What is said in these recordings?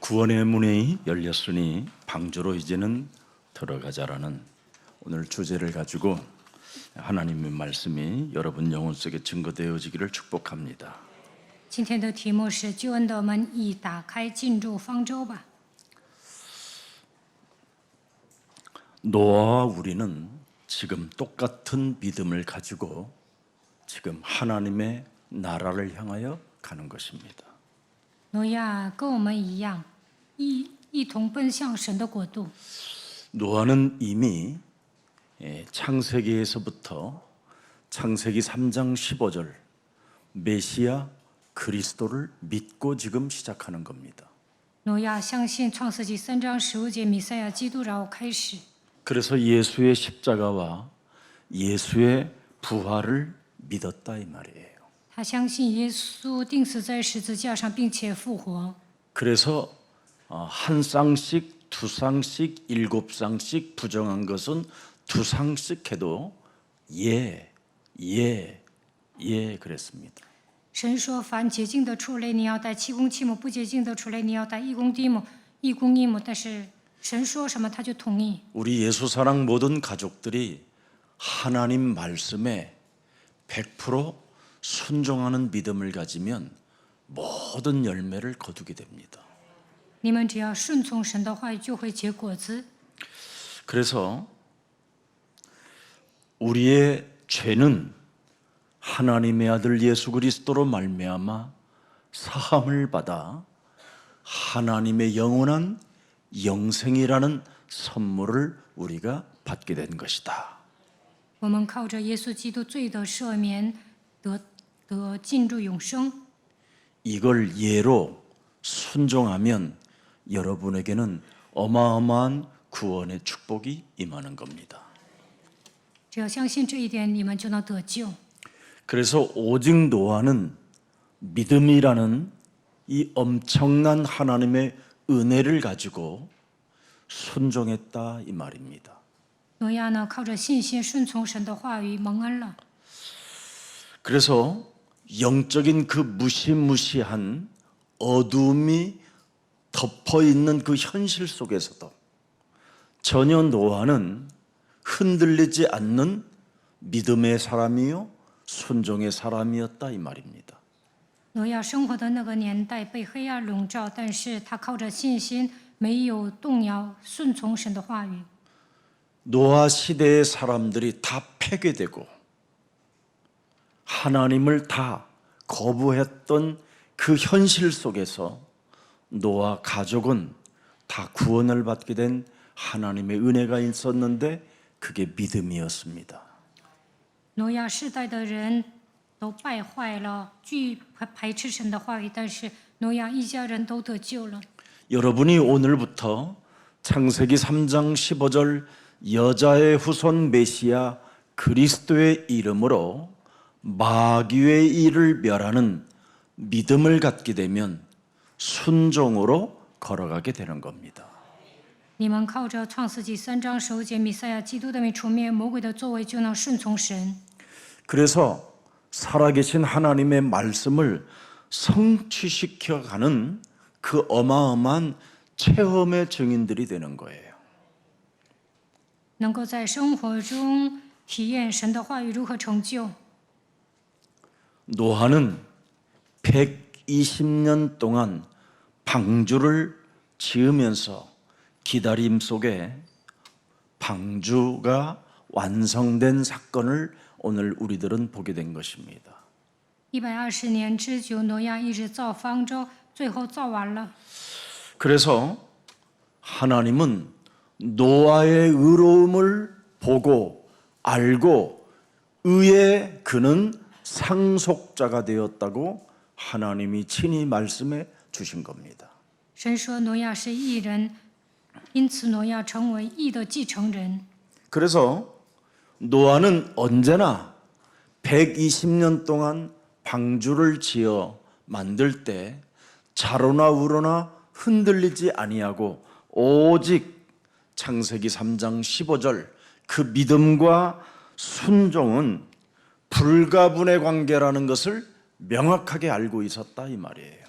구원의 문이 열렸으니 방주로 이제는 들어가자라는 오늘 주제를 가지고 하나님의 말씀이 여러분 영혼 속에 증거되어지기를 축복합니다. 今天的题目是救恩的门已打开，进入方舟吧。 노아와 우리는 지금 똑같은 믿음을 가지고 지금 하나님의 나라를 향하여 가는 것입니다. 挪亚跟我们一样，一同奔向神的国度。 노아는 이미 창세기에서부터 창세기 3장 15절 메시아 그리스도를 믿고 지금 시작하는 겁니다. 挪亚相信创世纪3章15节弥赛亚基督，然后开始。 그래서 예수의 십자가와 예수의 부활을 믿었다 이 말이에요. 他相信耶稣钉死在十字架上，并且复活。 그래서 한 쌍씩, 두 쌍씩, 일곱 쌍씩 부정한 것은 두 쌍씩 해도 예 그랬습니다. 神说：“凡洁净的畜类，你要带7公7母；不洁净的畜类，你要带1公1母、1公1母。”但是神说什么，他就同意。 우리 예수사랑 모든 가족들이 하나님 말씀에 100% 순종하는 믿음을 가지면 모든 열매를 거두게 됩니다. 你们只要顺从神的话语，就会结果子。 그래서 우리의 죄는 하나님의 아들 예수 그리스도로 말미암아 사함을 받아 하나님의 영원한 영생이라는 선물을 우리가 받게 된 것이다. 我们靠着耶稣基督罪的赦免，得进入永生。 이걸 예로 순종하면 여러분에게는 어마어마한 구원의 축복이 임하는 겁니다. 只要相信这一点，你们就能得救。 그래서 오직 노아는 믿음이라는 이 엄청난 하나님의 은혜를 가지고 순종했다 이 말입니다. 挪亚呢，靠着信心顺从神的话语，蒙恩了。 그래서 영적인 그 무시무시한 어둠이 덮어 있는 그 현실 속에서도 전혀 노아는 흔들리지 않는 믿음의 사람이요 순종의 사람이었다 이 말입니다. 挪亚生活的那个年代被黑暗笼罩，但是他靠着信心，没有动摇，顺从神的话语。 노아 시대의 사람들이 다 폐괴되고 하나님을 다 거부했던 그 현실 속에서 노아 가족은 다 구원을 받게 된 하나님의 은혜가 있었는데 그게 믿음이었습니다. 挪亚世代的人都败坏了，排斥神的话语，但是挪亚一家人都得救了。 여러분이 오늘부터 창세기 3장 15절 여자의 후손 메시아 그리스도의 이름으로 마귀의 일을 멸하는 믿음을 갖게 되면 순종으로 걸어가게 되는 겁니다. 你们靠着创世纪3章15节弥赛亚基督的名除灭魔鬼的作为，就能顺从神。 그래서 살아계신 하나님의 말씀을 성취시켜가는 그 어마어마한 체험의 증인들이 되는 거예요. 能够在生活中体验神的话语如何成就。 노아는 120년 동안 방주를 지으면서 기다림 속에 방주가 완성된 사건을 오늘 우리들은 보게 된 것입니다. 120年之久，挪亚一直造方舟，最后造完了。 그래서 하나님은 노아의 의로움을 보고 알고 의에 그는 상속자가 되었다고 하나님이 친히 말씀해 주신 겁니다. 神说挪亚是义人，因此挪亚成为义的继承人。 그래서 노아는 언제나 120년 동안 방주를 지어 만들 때 자로나 우로나 흔들리지 아니하고 오직 창세기 3장 15절 그 믿음과 순종은 불가분의 관계라는 것을 명확하게 알고 있었다 이 말이에요.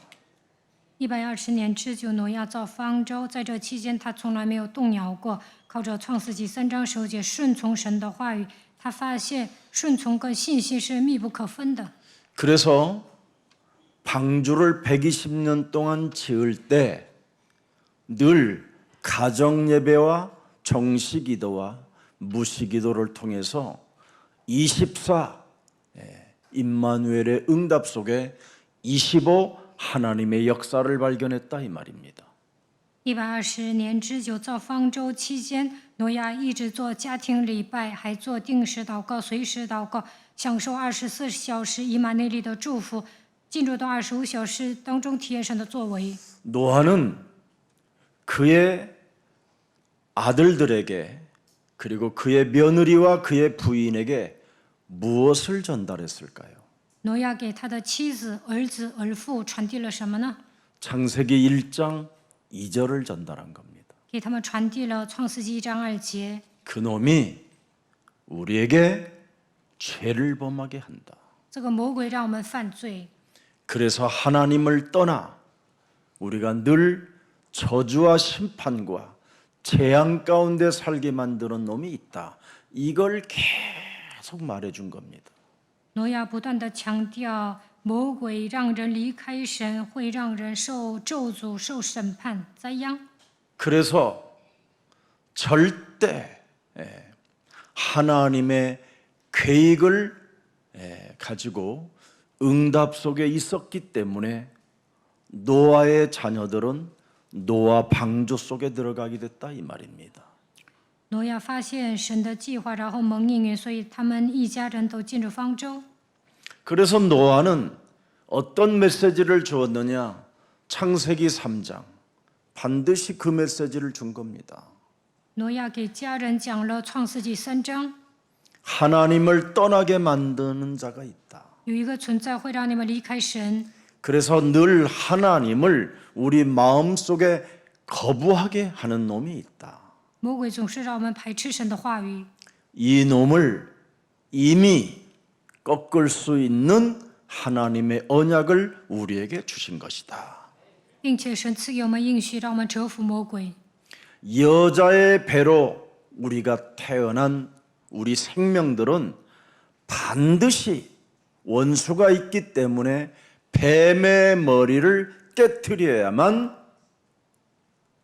120年之久，挪亚造方舟，在这期间他从来没有动摇过，靠着创世纪3章10节顺从神的话语，他发现顺从跟信心是密不可分的。 그래서 방주를 120년 동안 지을 때 늘 가정 예배와 정식 기도와 무시 기도를 통해서 24 임마누엘의 응답 속에 25 하나님의 역사를 발견했다 이 말입니다. 120年之久造方舟期间，挪亚一直做家庭礼拜，还做定时祷告、随时祷告，享受24小时以马内利的祝福，进入到25小时当中体验神的作为。 노아는 그의 아들들에게 그리고 그의 며느리와 그의 부인에게 무엇을 전달했을까요? 挪亚给他的妻子、儿子、儿妇传递了什么呢？ 창세기 1장 2절을 전달한 겁니다. 给他们传递了创世纪1章2节。 그놈이 우리에게 죄를 범하게 한다. 这个魔鬼让我们犯罪， 그래서 하나님을 떠나 우리가 늘 저주와 심판과 재앙 가운데 살게 만드는 놈이 있다. 이걸 계속 말해준 겁니다. 挪亚不断地强调，魔鬼让人离开神，会让人受咒诅、受审判、灾殃。 그래서 절대 하나님의 계획을 가지고 응답 속에 있었기 때문에 노아의 자녀들은 노아 방주 속에 들어가게 됐다 이 말입니다. 挪亚发现神的计划，然后蒙应允，所以他们一家人都进入方舟。 그래서 노아는 어떤 메시지를 주었느냐? 창세기 3장 반드시 그 메시지를 준 겁니다. 挪亚给家人讲了创世纪3章， 하나님을 떠나게 만드는 자가 있다. 有一个存在会让你们离开神， 그래서 늘 하나님을 우리 마음속에 거부하게 하는 놈이 있다. 魔鬼总是让我们排斥神的话语。 이 놈을 이미 꺾을 수 있는 하나님의 언약을 우리에게 주신 것이다. 并且神赐给我们应许，让我们折服魔鬼。 여자의 배로 우리가 태어난 우리 생명들은 반드시 원수가 있기 때문에 뱀의 머리를 깨트려야만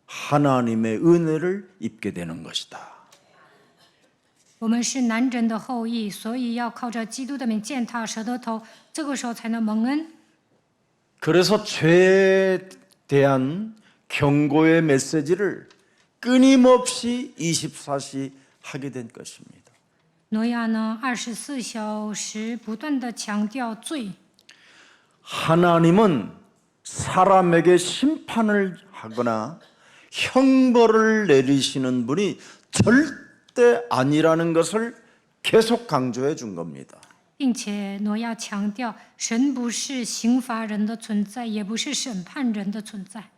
하나님의 은혜를 입게 되는 것이다. 我们是男人的后裔，所以要靠着基督的名践踏蛇的头，这个时候才能蒙恩。 그래서 죄에 대한 경고의 메시지를 끊임없이 24시 하게 된 것입니다. 挪亚呢，24小时不断地强调罪。 하나님은 사람에게 심판을 하거나 형벌을 내리시는 분이 절대 아니라는 것을 계속 강조해 준 겁니다. 并且挪亚强调，神不是刑罚人的存在，也不是审判人的存在。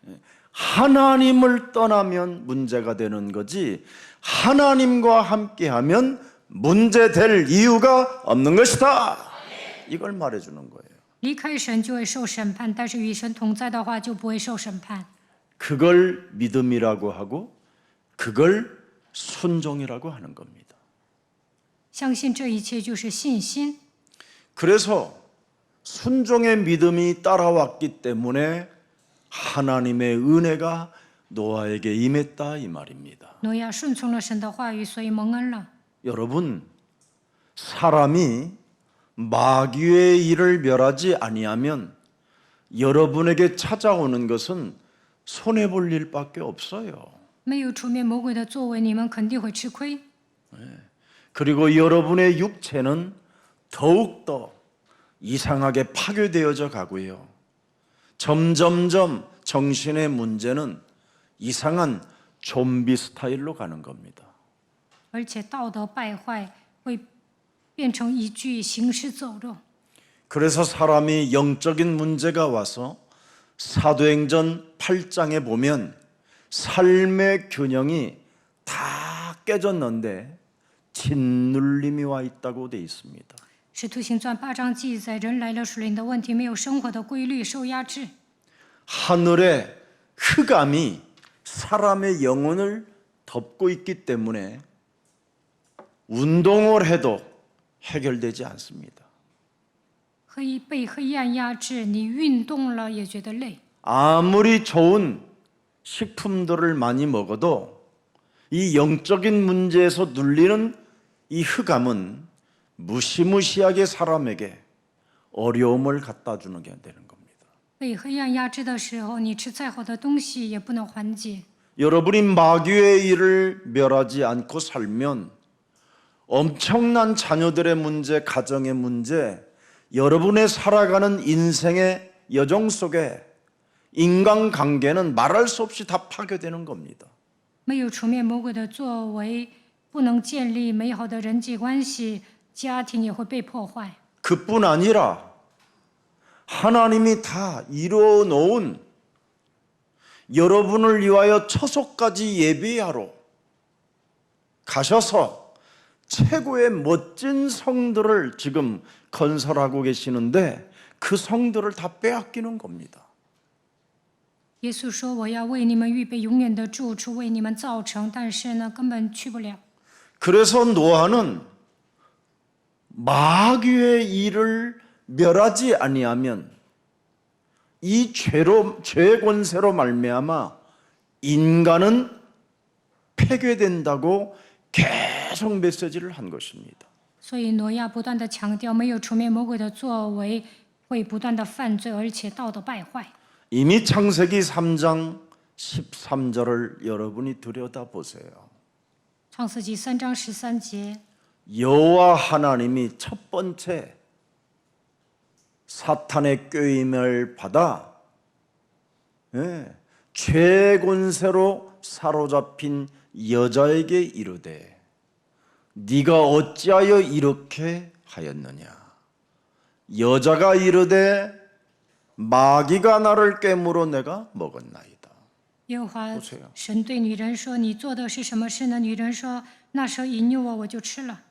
하나님을 떠나면 문제가 되는 거지 하나님과 함께하면 문제될 이유가 없는 것이다. 이걸 말해주는 거예요. 离开神就会受审判，但是与神同在的话就不会受审判。 그걸 믿음이라고 하고 그걸 순종이라고 하는 겁니다. 相信这一切就是信心。 그래서 순종의 믿음이 따라왔기 때문에 하나님의 은혜가 노아에게 임했다 이 말입니다. 挪亚顺从了神的话语，所以蒙恩了。 여러분, 사람이 마귀의 일을 멸하지 아니하면 여러분에게 찾아오는 것은 손해볼 일밖에 없어요. 没有除灭魔鬼的作为，你们肯定会吃亏。 그리고 여러분의 육체는 더욱더 이상하게 파괴되어져 가고요. 점점점 정신의 문제는 이상한 좀비 스타일로 가는 겁니다. 而且道德败坏会变成一具行尸走肉。 그래서 사람이 영적인 문제가 와서 사도행전 8장에 보면 삶의 균형이 다 깨졌는데 짓눌림이 와 있다고 돼 있습니다. 使徒行传8章记载，人来了属灵的问题，没有生活的规律，受压制。 하늘의 흑암이 사람의 영혼을 덮고 있기 때문에 운동을 해도 해결되지 않습니다. 被黑暗压制，你运动了也觉得累。 아무리 좋은 식품들을 많이 먹어도 이 영적인 문제에서 눌리는 이 흑암은 무시무시하게 사람에게 어려움을 갖다 주는 게 되는 겁니다. 被黑暗压制的时候，你吃再好的东西也不能缓解。 여러분이 마귀의 일을 멸하지 않고 살면 엄청난 자녀들의 문제, 가정의 문제, 여러분의 살아가는 인생의 여정 속에 인간관계는 말할 수 없이 다 파괴되는 겁니다. 没有除灭魔鬼的作为，不能建立美好的人际关系，家庭也会被破坏。 그뿐 아니라 하나님이 다 이루어 놓은 여러분을 위하여 처소까지 예비하러 가셔서 최고의 멋진 성들을 지금 건설하고 계시는데 그 성들을 다 빼앗기는 겁니다. 耶稣说：“我要为你们预备永远的住处，为你们造成，但是呢，根本去不了。 그래서 노아는 마귀의 일을 멸하지 아니하면 이 죄의 권세로 말미암아 인간은 폐괴된다고 계속 메시지를 한 것입니다. 所以挪亚不断的强调，没有除灭魔鬼的作为，会不断的犯罪，而且道德败坏。 이미 창세기 3장 13절을 여러분이 들여다보세요. 创世纪3章13节， 여호와 하나님이 첫 번째 사탄의 꾀임을 받아 죄권세로 사로잡힌 여자에게 이르되 네가 어찌하여 이렇게 하였느냐. 여자가 이르되 마귀가 나를 깨물어 내가 먹었나이다. 耶和华 보세요 神对女人说：“你做的是什么事呢？”女人说：“那蛇引诱我，我就吃了。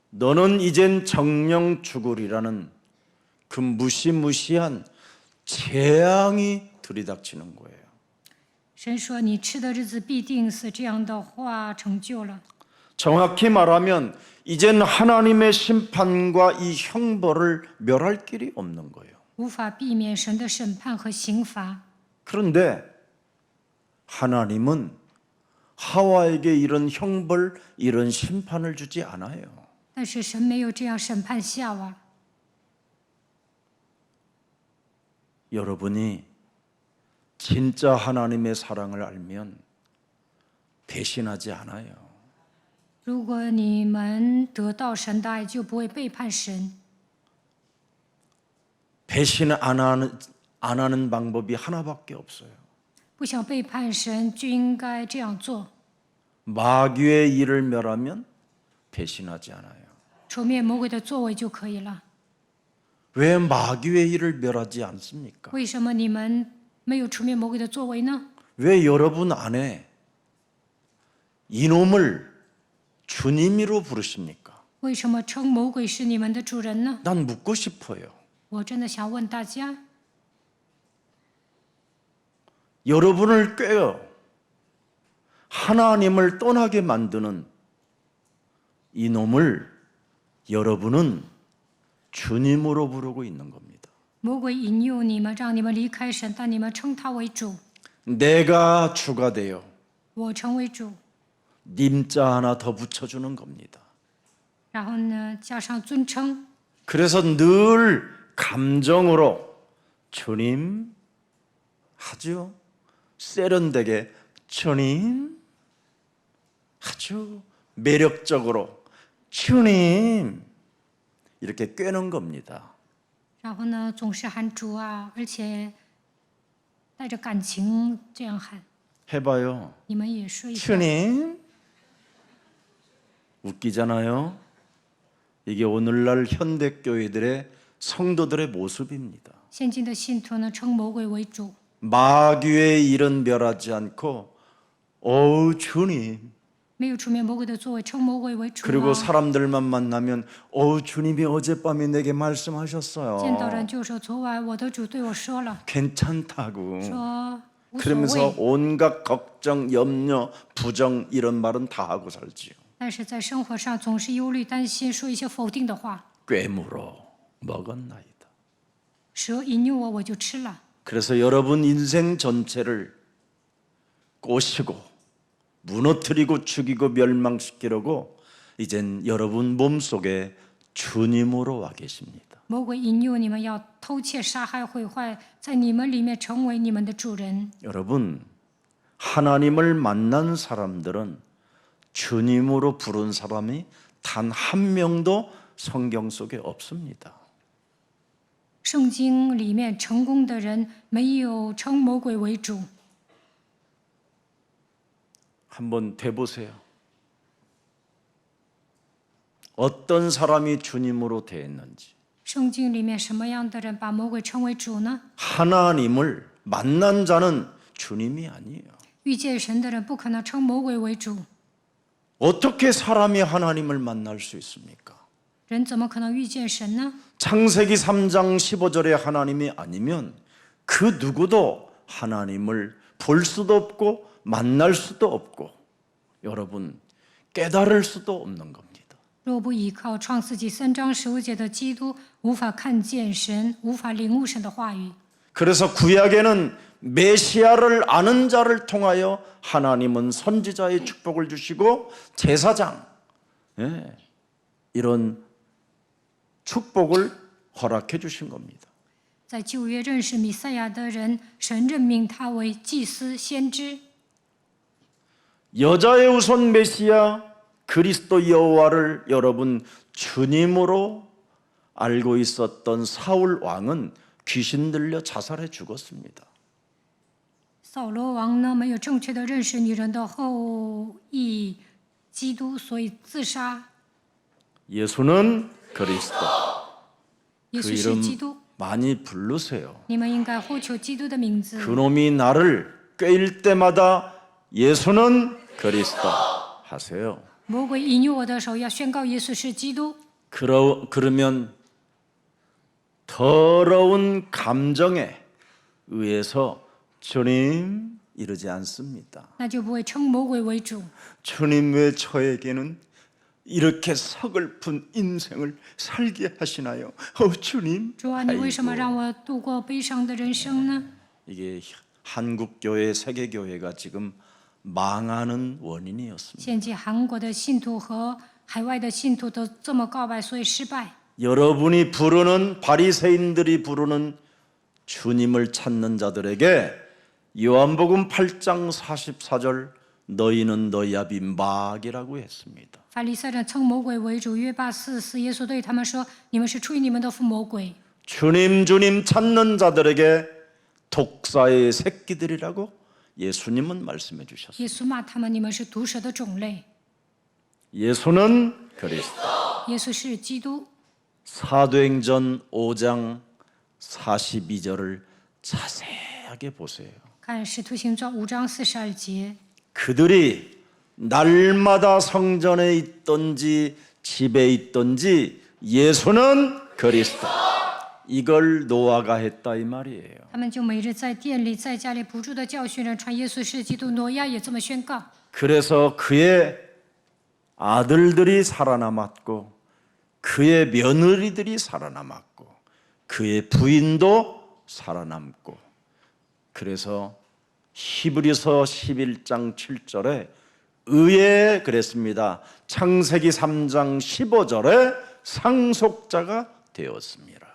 너는 이젠 정령 죽으리라는 그 무시무시한 재앙이 들이닥치는 거예요. ”神说：“你吃的日子必定死。”这样的话成就了。 정확히 말하면 이젠 하나님의 심판과 이 형벌을 멸할 길이 없는 거예요. 无法避免神的审判和刑罚。 그런데 하나님은 하와에게 이런 형벌, 이런 심판을 주지 않아요. 但是神没有这样审判夏娃。 여러분이 진짜 하나님의 사랑을 알면 배신하지 않아요. 如果你们得到神的爱，就不会背叛神。 배신 안 하는 방법이 하나밖에 없어요. 不想背叛神，就应该这样做。 마귀의 일을 멸하면 배신하지 않아요. 除灭魔鬼的作为就可以了。 왜 마귀의 일을 멸하지 않습니까? 为什么你们没有除灭魔鬼的作为呢？ 왜 여러분 안에 이놈을 주님으로 부르십니까? 为什么称魔鬼是你们的主人呢？ 난 묻고 싶어요. 我真的想问大家， 여러분을 꿰어 하나님을 떠나게 만드는 이놈을 여러분은 주님으로 부르고 있는 겁니다. 魔鬼引诱你们，让你们离开神，但你们称他为主。 내가 주가 되어 我成为主， 님자 하나 더 붙여주는 겁니다. 然后呢，加上尊称， 그래서 늘 감정으로 주님 아주 세련되게 주님 아주 매력적으로 주님 이렇게 꿰는 겁니다. 然后呢，总是喊主啊，而且带着感情这样喊。 해봐요. 你们也说一下， 주님 웃기잖아요. 이게 오늘날 현대교회들의 성도들의 모습입니다. 现今的信徒呢，称魔鬼为主， 마귀의 일은 멸하지 않고 어우 주님 没有出面魔鬼的作为，称魔鬼为主 그리고 啊。 사람들만 만나면 주님이 어젯밤에 내게 见到 말씀하셨어요. 人就说昨晚我的主对我说了， 괜찮다고. 说无所 그러면서 谓。 온갖 걱정, 염려, 부정 이런 말은 다 하고 살지요. 但是在生活上总是忧虑、担心，说一些否定的话。 꿰물어 먹었나이다. 蛇引诱我，我就吃了。 그래서 여러분 인생 전체를 꼬시고 무너뜨리고 죽이고 멸망시키려고 이젠 여러분 몸속에 주님으로 와 계십니다. 魔鬼引诱你们要偷窃、杀害、毁坏，在你们里面成为你们的主人。 여러분 하나님을 만난 사람들은 주님으로 부른 사람이 단 한 명도 성경 속에 없습니다. 圣经里面成功的人没有称魔鬼为主。 한번 대보세요. 어떤 사람이 주님으로 대했는지. 圣经里面什么样的人把魔鬼称为主呢？ 하나님을 만난 자는 주님이 아니에요. 遇见神的人不可能称魔鬼为主。 어떻게 사람이 하나님을 만날 수 있습니까? 人怎么可能遇见神呢？ 창세기 3장 15절에 하나님이 아니면 그 누구도 하나님을 볼 수도 없고 만날 수도 없고 여러분 깨달을 수도 없는 겁니다. 若不依靠创世纪3章15节的基督，无法看见神，无法领悟神的话语。 그래서 구약에는 메시아를 아는 자를 통하여 하나님은 선지자의 축복을 주시고 제사장 이런 축복을 허락해 주신 겁니다. 在旧约认识弥赛亚的人，神任命他为祭司、先知。 여자의 우선 메시아 그리스도 여호와를 여러분 주님으로 알고 있었던 사울 왕은 귀신 들려 자살해 죽었습니다. 扫罗王呢，没有正确的认识女人的后裔基督，所以自杀。 예수는 그리스도. 耶 그 稣是 이름 基督， 많이 부르세요. 你们应该呼求基督的名字。 그놈이 나를 꿰일 때마다 예수는 그리스도 하세요. 魔鬼引诱我的手，要宣告耶稣是基督。 그러면 더러운 감정에 의해서 주님 이러지 않습니다. 那就不会称魔鬼为主。 주님 왜 저에게는 이렇게 서글픈 인생을 살게 하시나요? 주님. 主啊，你为什么让我度过悲伤的人生呢？ 이게 한국 교회, 세계 교회가 지금 망하는 원인이었습니다. 现今韩国的信徒和海外的信徒都这么告白，所以失败。 여러분이 부르는 바리새인들이 부르는 주님을 찾는 자들에게 요한복음 8장 44절 너희는 너희 아비 마귀라고 했습니다. 法利赛人称魔鬼为主，约八44，耶稣对他们说：“你们是出于你们的父魔鬼。 주님 찾는 자들에게 독사의 새끼들이라고 예수님은 말씀해 주셨습니다. 耶稣骂他们：“你们是毒蛇的种类。 예수는 그리스도. ”耶稣是基督。 사도행전 5장 42절을 자세하게 보세요. 看《使徒行传》5章42节， 그들이 날마다 성전에 있던지 집에 있던지 예수는 그리스도. 이걸 노아가 했다 이 말이에요. 他们就每日在店里、在家里不住的教训人，传耶稣是基督。挪亚也这么宣告。 그래서 그의 아들들이 살아남았고 그의 며느리들이 살아남았고 그의 부인도 살아남고 그래서 히브리서 11장 7절에 의에 그랬습니다. 창세기 3장 15절에 상속자가 되었습니다.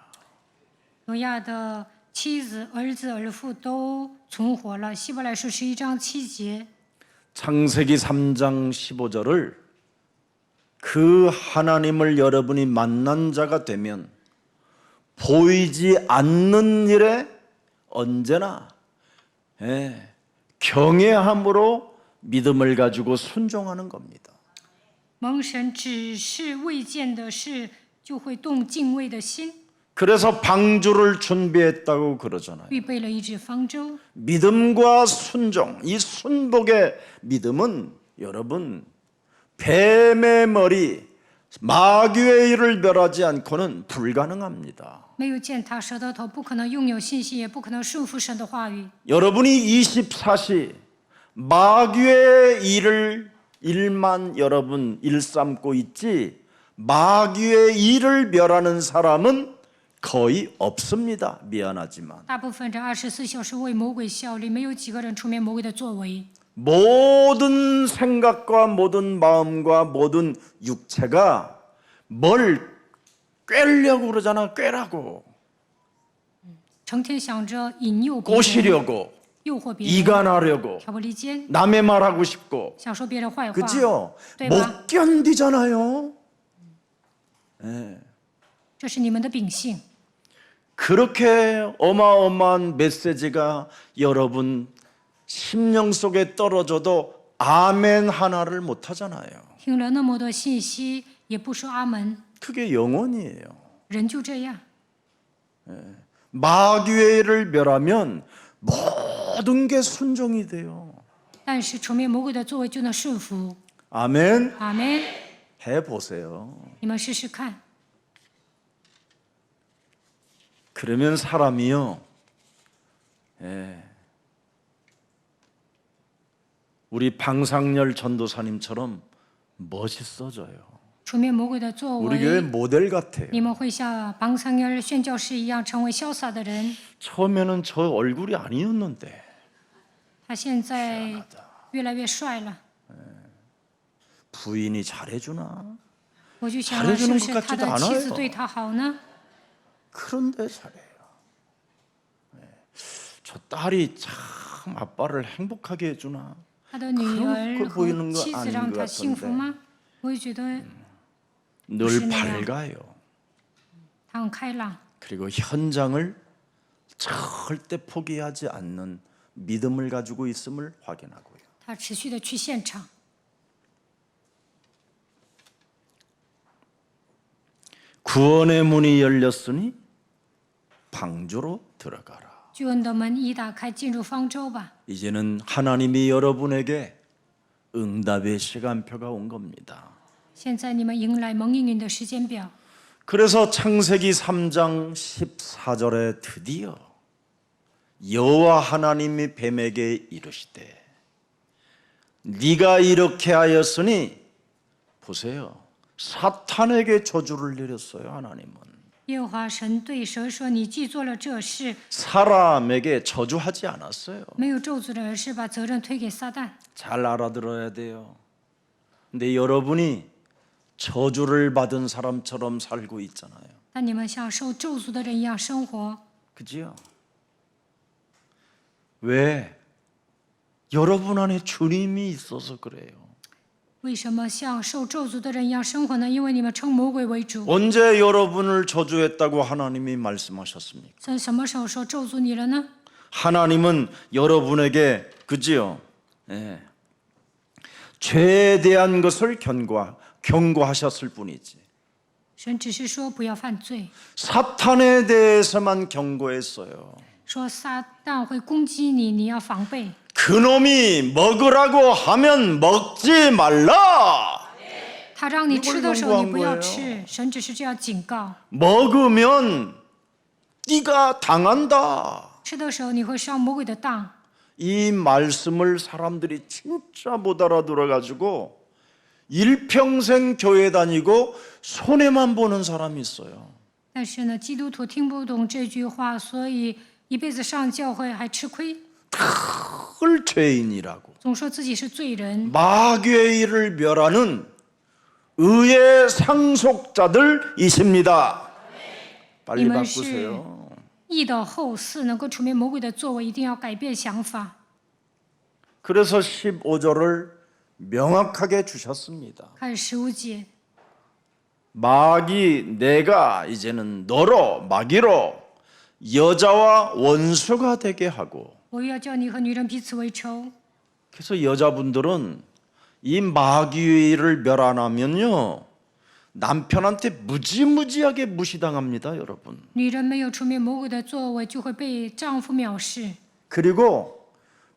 挪亚的妻子、儿子、儿妇都存活了。希伯来书11章7节， 창세기 3장 15절을 그 하나님을 여러분이 만난 자가 되면 보이지 않는 일에 언제나 경외함으로 믿음을 가지고 순종하는 겁니다. 蒙神只是未见的事，就会动敬畏的心， 그래서 방주를 준비했다고 그러잖아요. 预备了一只方舟。 믿음과 순종, 이 순복의 믿음은 여러분 뱀의 머리, 마귀의 일을 멸하지 않고는 불가능합니다. 没有践踏蛇的头，不可能拥有信心，也不可能顺服神的话语。 여러분이 24시 마귀의 일만 여러분 일삼고 있지 마귀의 일을 멸하는 사람은 거의 없습니다. 미안하지만 大部分这24小时为魔鬼效力，没有几个人出面魔鬼的作为。 모든 생각과 모든 마음과 모든 육체가 뭘 꿰려고 그러잖아. 꿰라고 成天想着引诱别人， 꼬시려고 诱惑别人， 이간하려고 挑拨离间， 남의 말하고 싶고 想说别人坏话， 그지요? 对吧？ 못 견디잖아요. 这是你们的秉性。 그렇게 어마어마한 메시지가 여러분 심령 속에 떨어져도 아멘 하나를 못 하잖아요. 听了那么多信息，也不说阿门， 그게 영혼이에요. 人就这样。 마귀의 일을 멸하면 모든 게 순종이 돼요. 但是除灭魔鬼的作为就能顺服。 아멘. 阿门。 해보세요. 你们试试看， 그러면 사람이요. 우리 방상열 전도사님처럼 멋있어져요. 除灭魔鬼的作 우리 교회 为， 모델 같아요. 你们会像邦桑尔宣教士一样成为潇洒的人。 처음에는 저 얼굴이 아니었는데 他现在越来越帅了， 부인이 잘해주나? 我就想了，是不是他的 잘해주는것같지도 妻 않아요 子对他好呢？ 그런데 잘해요. 저 딸이 참 아빠를 행복하게 해주나? 他的女儿 그렇게 和 보이는 거 妻子 아닌 让 것 他幸福 같은데 吗？我也觉得 늘 무슨이야? 밝아요. 他很开朗， 그리고 현장을 절대 포기하지 않는 믿음을 가지고 있음을 확인하고요. 他持续的去现场。 구원의 문이 열렸으니 방주로 들어가라. 救恩的门一打开，进入方舟吧。 이제는 하나님이 여러분에게 응답의 시간표가 온 겁니다. 现在你们迎来蒙应允的时间表。 그래서 창세기 3장 14절에 드디어 여호와 하나님이 뱀에게 이르시되 네가 이렇게 하였으니 보세요. 사탄에게 저주를 내렸어요. 하나님은 耶和华神对蛇说：“你既做了这事， 사람에게 저주하지 않았어요. 没有咒诅的，而是把责任推给撒旦。 잘 알아들어야 돼요. 근데 여러분이 저주를 받은 사람처럼 살고 있잖아요. 但你们像受咒诅的人一样生活， 그지요? 왜? 여러분 안에 주님이 있어서 그래요. 为什么像受咒诅的人一样生活呢？因为你们称魔鬼为主。 언제 여러분을 저주했다고 하나님이 말씀하셨습니까? 在什么时候说咒诅你了呢？ 하나님은 여러분에게 그지요? 예. 죄에 대한 것을 경고하셨을 뿐이지. 神只是说不要犯罪， 사탄에 대해서만 경고했어요. 说撒旦会攻击你，你要防备。 그놈이 먹으라고 하면 먹지 말라. 他让你吃的时候 이걸 你不要 경고한 吃，神只是这样警告。 먹으면 네가 당한다. 吃的时候你会上魔鬼的当。 이 말씀을 사람들이 진짜 못 알아들어 가지고 일평생 교회 다니고 손해만 보는 사람이 있어요. 但是呢，基督徒听不懂这句话，所以一辈子上教会还吃亏， 늘 죄인이라고 总说自己是罪人。 마귀의 일을 멸하는 의의 상속자들이십니다. 빨리 你们是 바꾸세요. 义的后嗣，能够除灭魔鬼的作为，一定要改变想法。 그래서 15절을 명확하게 주셨습니다. 看15节， 마귀 내가 이제는 너로 마귀로 여자와 원수가 되게 하고 我又要叫你和女人彼此为仇。 그래서 여자분들은 이 마귀의 일을 멸 안 하면요 남편한테 무지무지하게 무시당합니다. 여러분. 女人没有除灭魔鬼的作为，就会被丈夫藐视。 그리고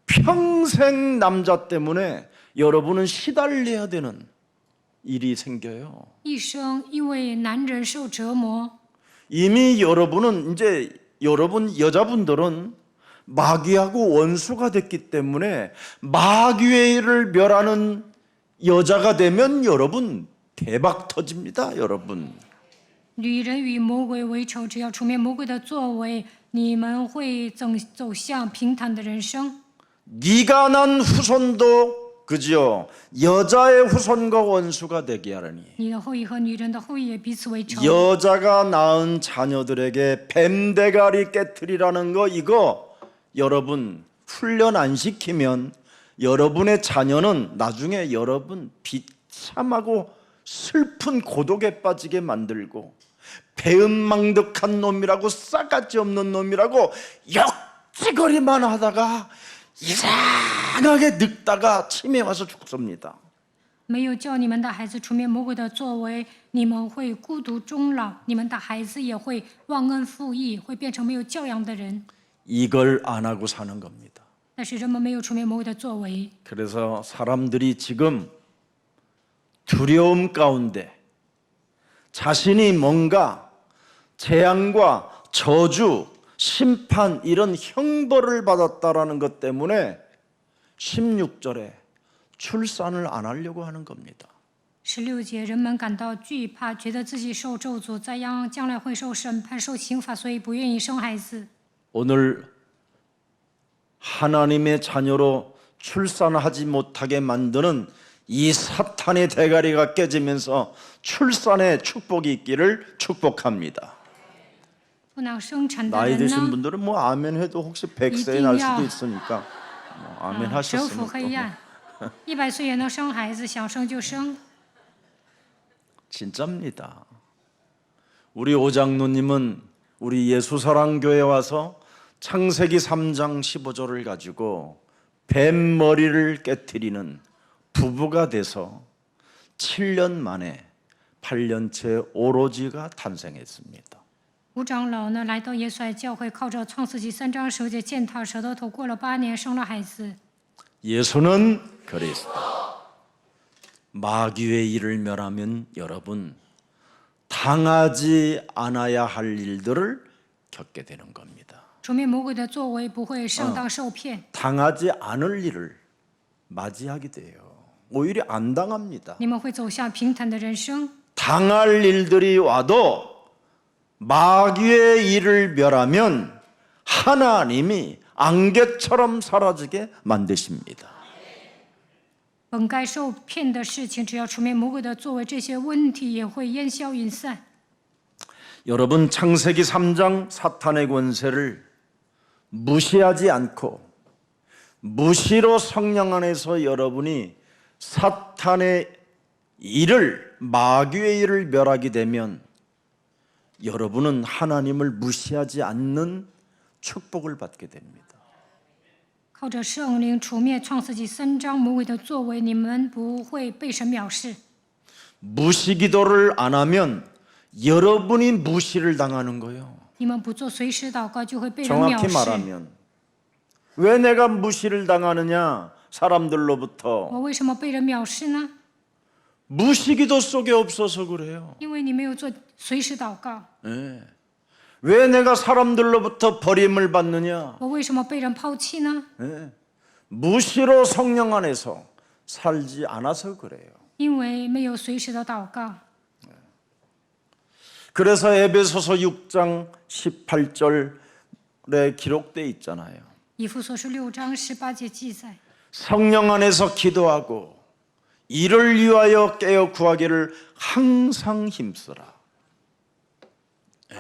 평생 남자 때문에 여러분은 시달려야 되는 일이 생겨요. 一生因为男人受折磨， 이미 여러분은 이제 여러분 여자분들은 마귀하고 원수가 됐기 때문에 마귀의 일을 멸하는 여자가 되면 여러분 대박 터집니다, 여러분. 女人与魔鬼为仇，只要出灭魔鬼的作为，你们会走向平坦的人生。 네가 난 후손도 그지요 여자의 후손과 원수가 되게 하라니. 你的后裔和女人的后裔也彼此为仇。 여자가 낳은 자녀들에게 뱀대가리 깨트리라는 거 이거 여러분 훈련 안 시키면 여러분의 자녀는 나중에 여러분 비참하고 슬픈 고독에 빠지게 만들고 배은망덕한 놈이라고 싸가지 없는 놈이라고 역지거리만 하다가 이상하게 늙다가 치매 와서 죽습니다. 没有叫你们的孩子出灭魔鬼的作为，你们会孤独终老，你们的孩子也会忘恩负义，会变成没有教养的人。 이걸 안 하고 사는 겁니다. 但是人们没有出灭魔鬼的作为， 그래서 사람들이 지금 두려움 가운데 자신이 뭔가 재앙과 저주, 심판 이런 형벌을 받았다라는 것 때문에 16절에 출산을 안 하려고 하는 겁니다. 16节，人们感到惧怕，觉得自己受咒诅，将来会受审判、受刑罚，所以不愿意生孩子。 오늘 하나님의 자녀로 출산하지 못하게 만드는 이 사탄의 대가리가 깨지면서 출산의 축복이 있기를 축복합니다. 不能生产的 나이 人 드신 呢， 분들은 뭐 아멘 해도 혹시 100세에 날 수도 있으니까 뭐 아멘 折服 하셨으면 黑 또 暗。100岁也能生孩子，想生就生。 진짜입니다. 우리 오장로님은 우리 예수사랑교회 와서 창세기 3장 15절을 가지고 뱀머리를 깨트리는 부부가 돼서 7년 만에 8년째 오로지가 탄생했습니다. 吴长老呢，来到耶稣爱教会，靠着创世纪3章10节践踏舌头头，过了8年，生了孩子。 예수는 그리스도. 마귀의 일을 멸하면 여러분 당하지 않아야 할 일들을 겪게 되는 겁니다. 出灭魔鬼的作为不会上当受骗， 당하지 않을 일을 맞이하게 돼요. 오히려 안 당합니다. 你们会走向平坦的人生。 당할 일들이 와도 마귀의 일을 멸하면 하나님이 안개처럼 사라지게 만드십니다. 本该受骗的事情，只要出灭魔鬼的作为，这些问题也会烟消云散。 여러분 창세기 3장 사탄의 권세를 무시하지 않고 무시로 성령 안에서 여러분이 사탄의 일을 마귀의 일을 멸하게 되면 여러분은 하나님을 무시하지 않는 축복을 받게 됩니다. 靠着圣灵除灭创世纪3章魔鬼的作为，你们不会被神藐视。 무시기도를 안 하면 여러분이 무시를 당하는 거예요. 你们不做随时祷告，就会被人 정확히 藐视。 말하면 왜 내가 무시를 당하느냐? 사람들로부터 我为什么被人藐视呢？ 무시기도 속에 없어서 그래요. 因为你没有做随时祷告。 예. 왜 내가 사람들로부터 버림을 받느냐? 我为什么被人抛弃呢？ 예. 무시로 성령 안에서 살지 않아서 그래요. 因为没有随时的祷告。 그래서 에베소서 6장 18절에 기록돼 있잖아요. 以弗所书6章18节记载， 성령 안에서 기도하고 이를 위하여 깨어 구하기를 항상 힘쓰라. 예.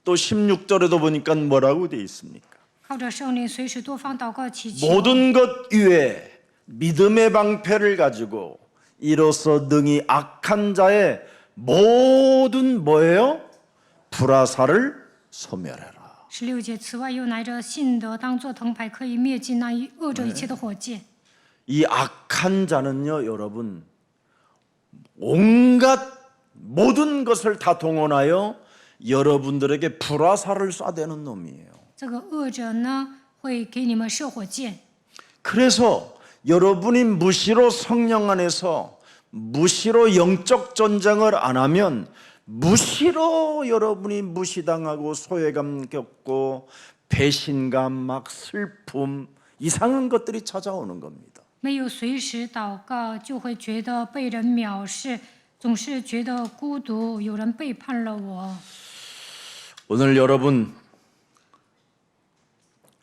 또 16절에도 보니까 뭐라고 돼 있습니까? 靠着圣灵随时多方祷告祈求。 모든 것 위에 믿음의 방패를 가지고 이로써 능히 악한 자의 모든 뭐예요? 불화살을 소멸해라. 16节，此外又拿着信德当作藤牌，可以灭尽那恶者一切的火箭。 이 악한 자는요, 여러분, 온갖 모든 것을 다 동원하여 여러분들에게 불화살을 쏴대는 놈이에요. 这个恶者呢，会给你们射火箭。 그래서 여러분이 무시로 성령 안에서 무시로 영적 전쟁을 안 하면 무시로 여러분이 무시당하고 소외감 겪고 배신감, 막 슬픔, 이상한 것들이 찾아오는 겁니다. 没有随时祷告，就会觉得被人藐视，总是觉得孤独，有人背叛了我。 오늘 여러분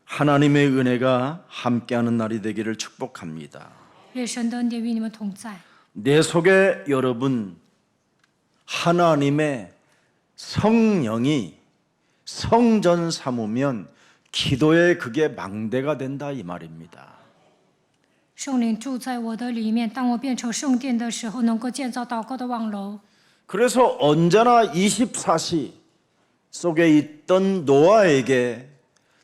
하나님의 은혜가 함께하는 날이 되기를 축복합니다. 愿神的恩典与你们同在。 내 속에 여러분 하나님의 성령이 성전 삼으면 기도에 그게 망대가 된다 이 말입니다. 圣灵住在我的里面，当我变成圣殿的时候，能够建造祷告的望楼。 그래서 언제나 24시 속에 있던 노아에게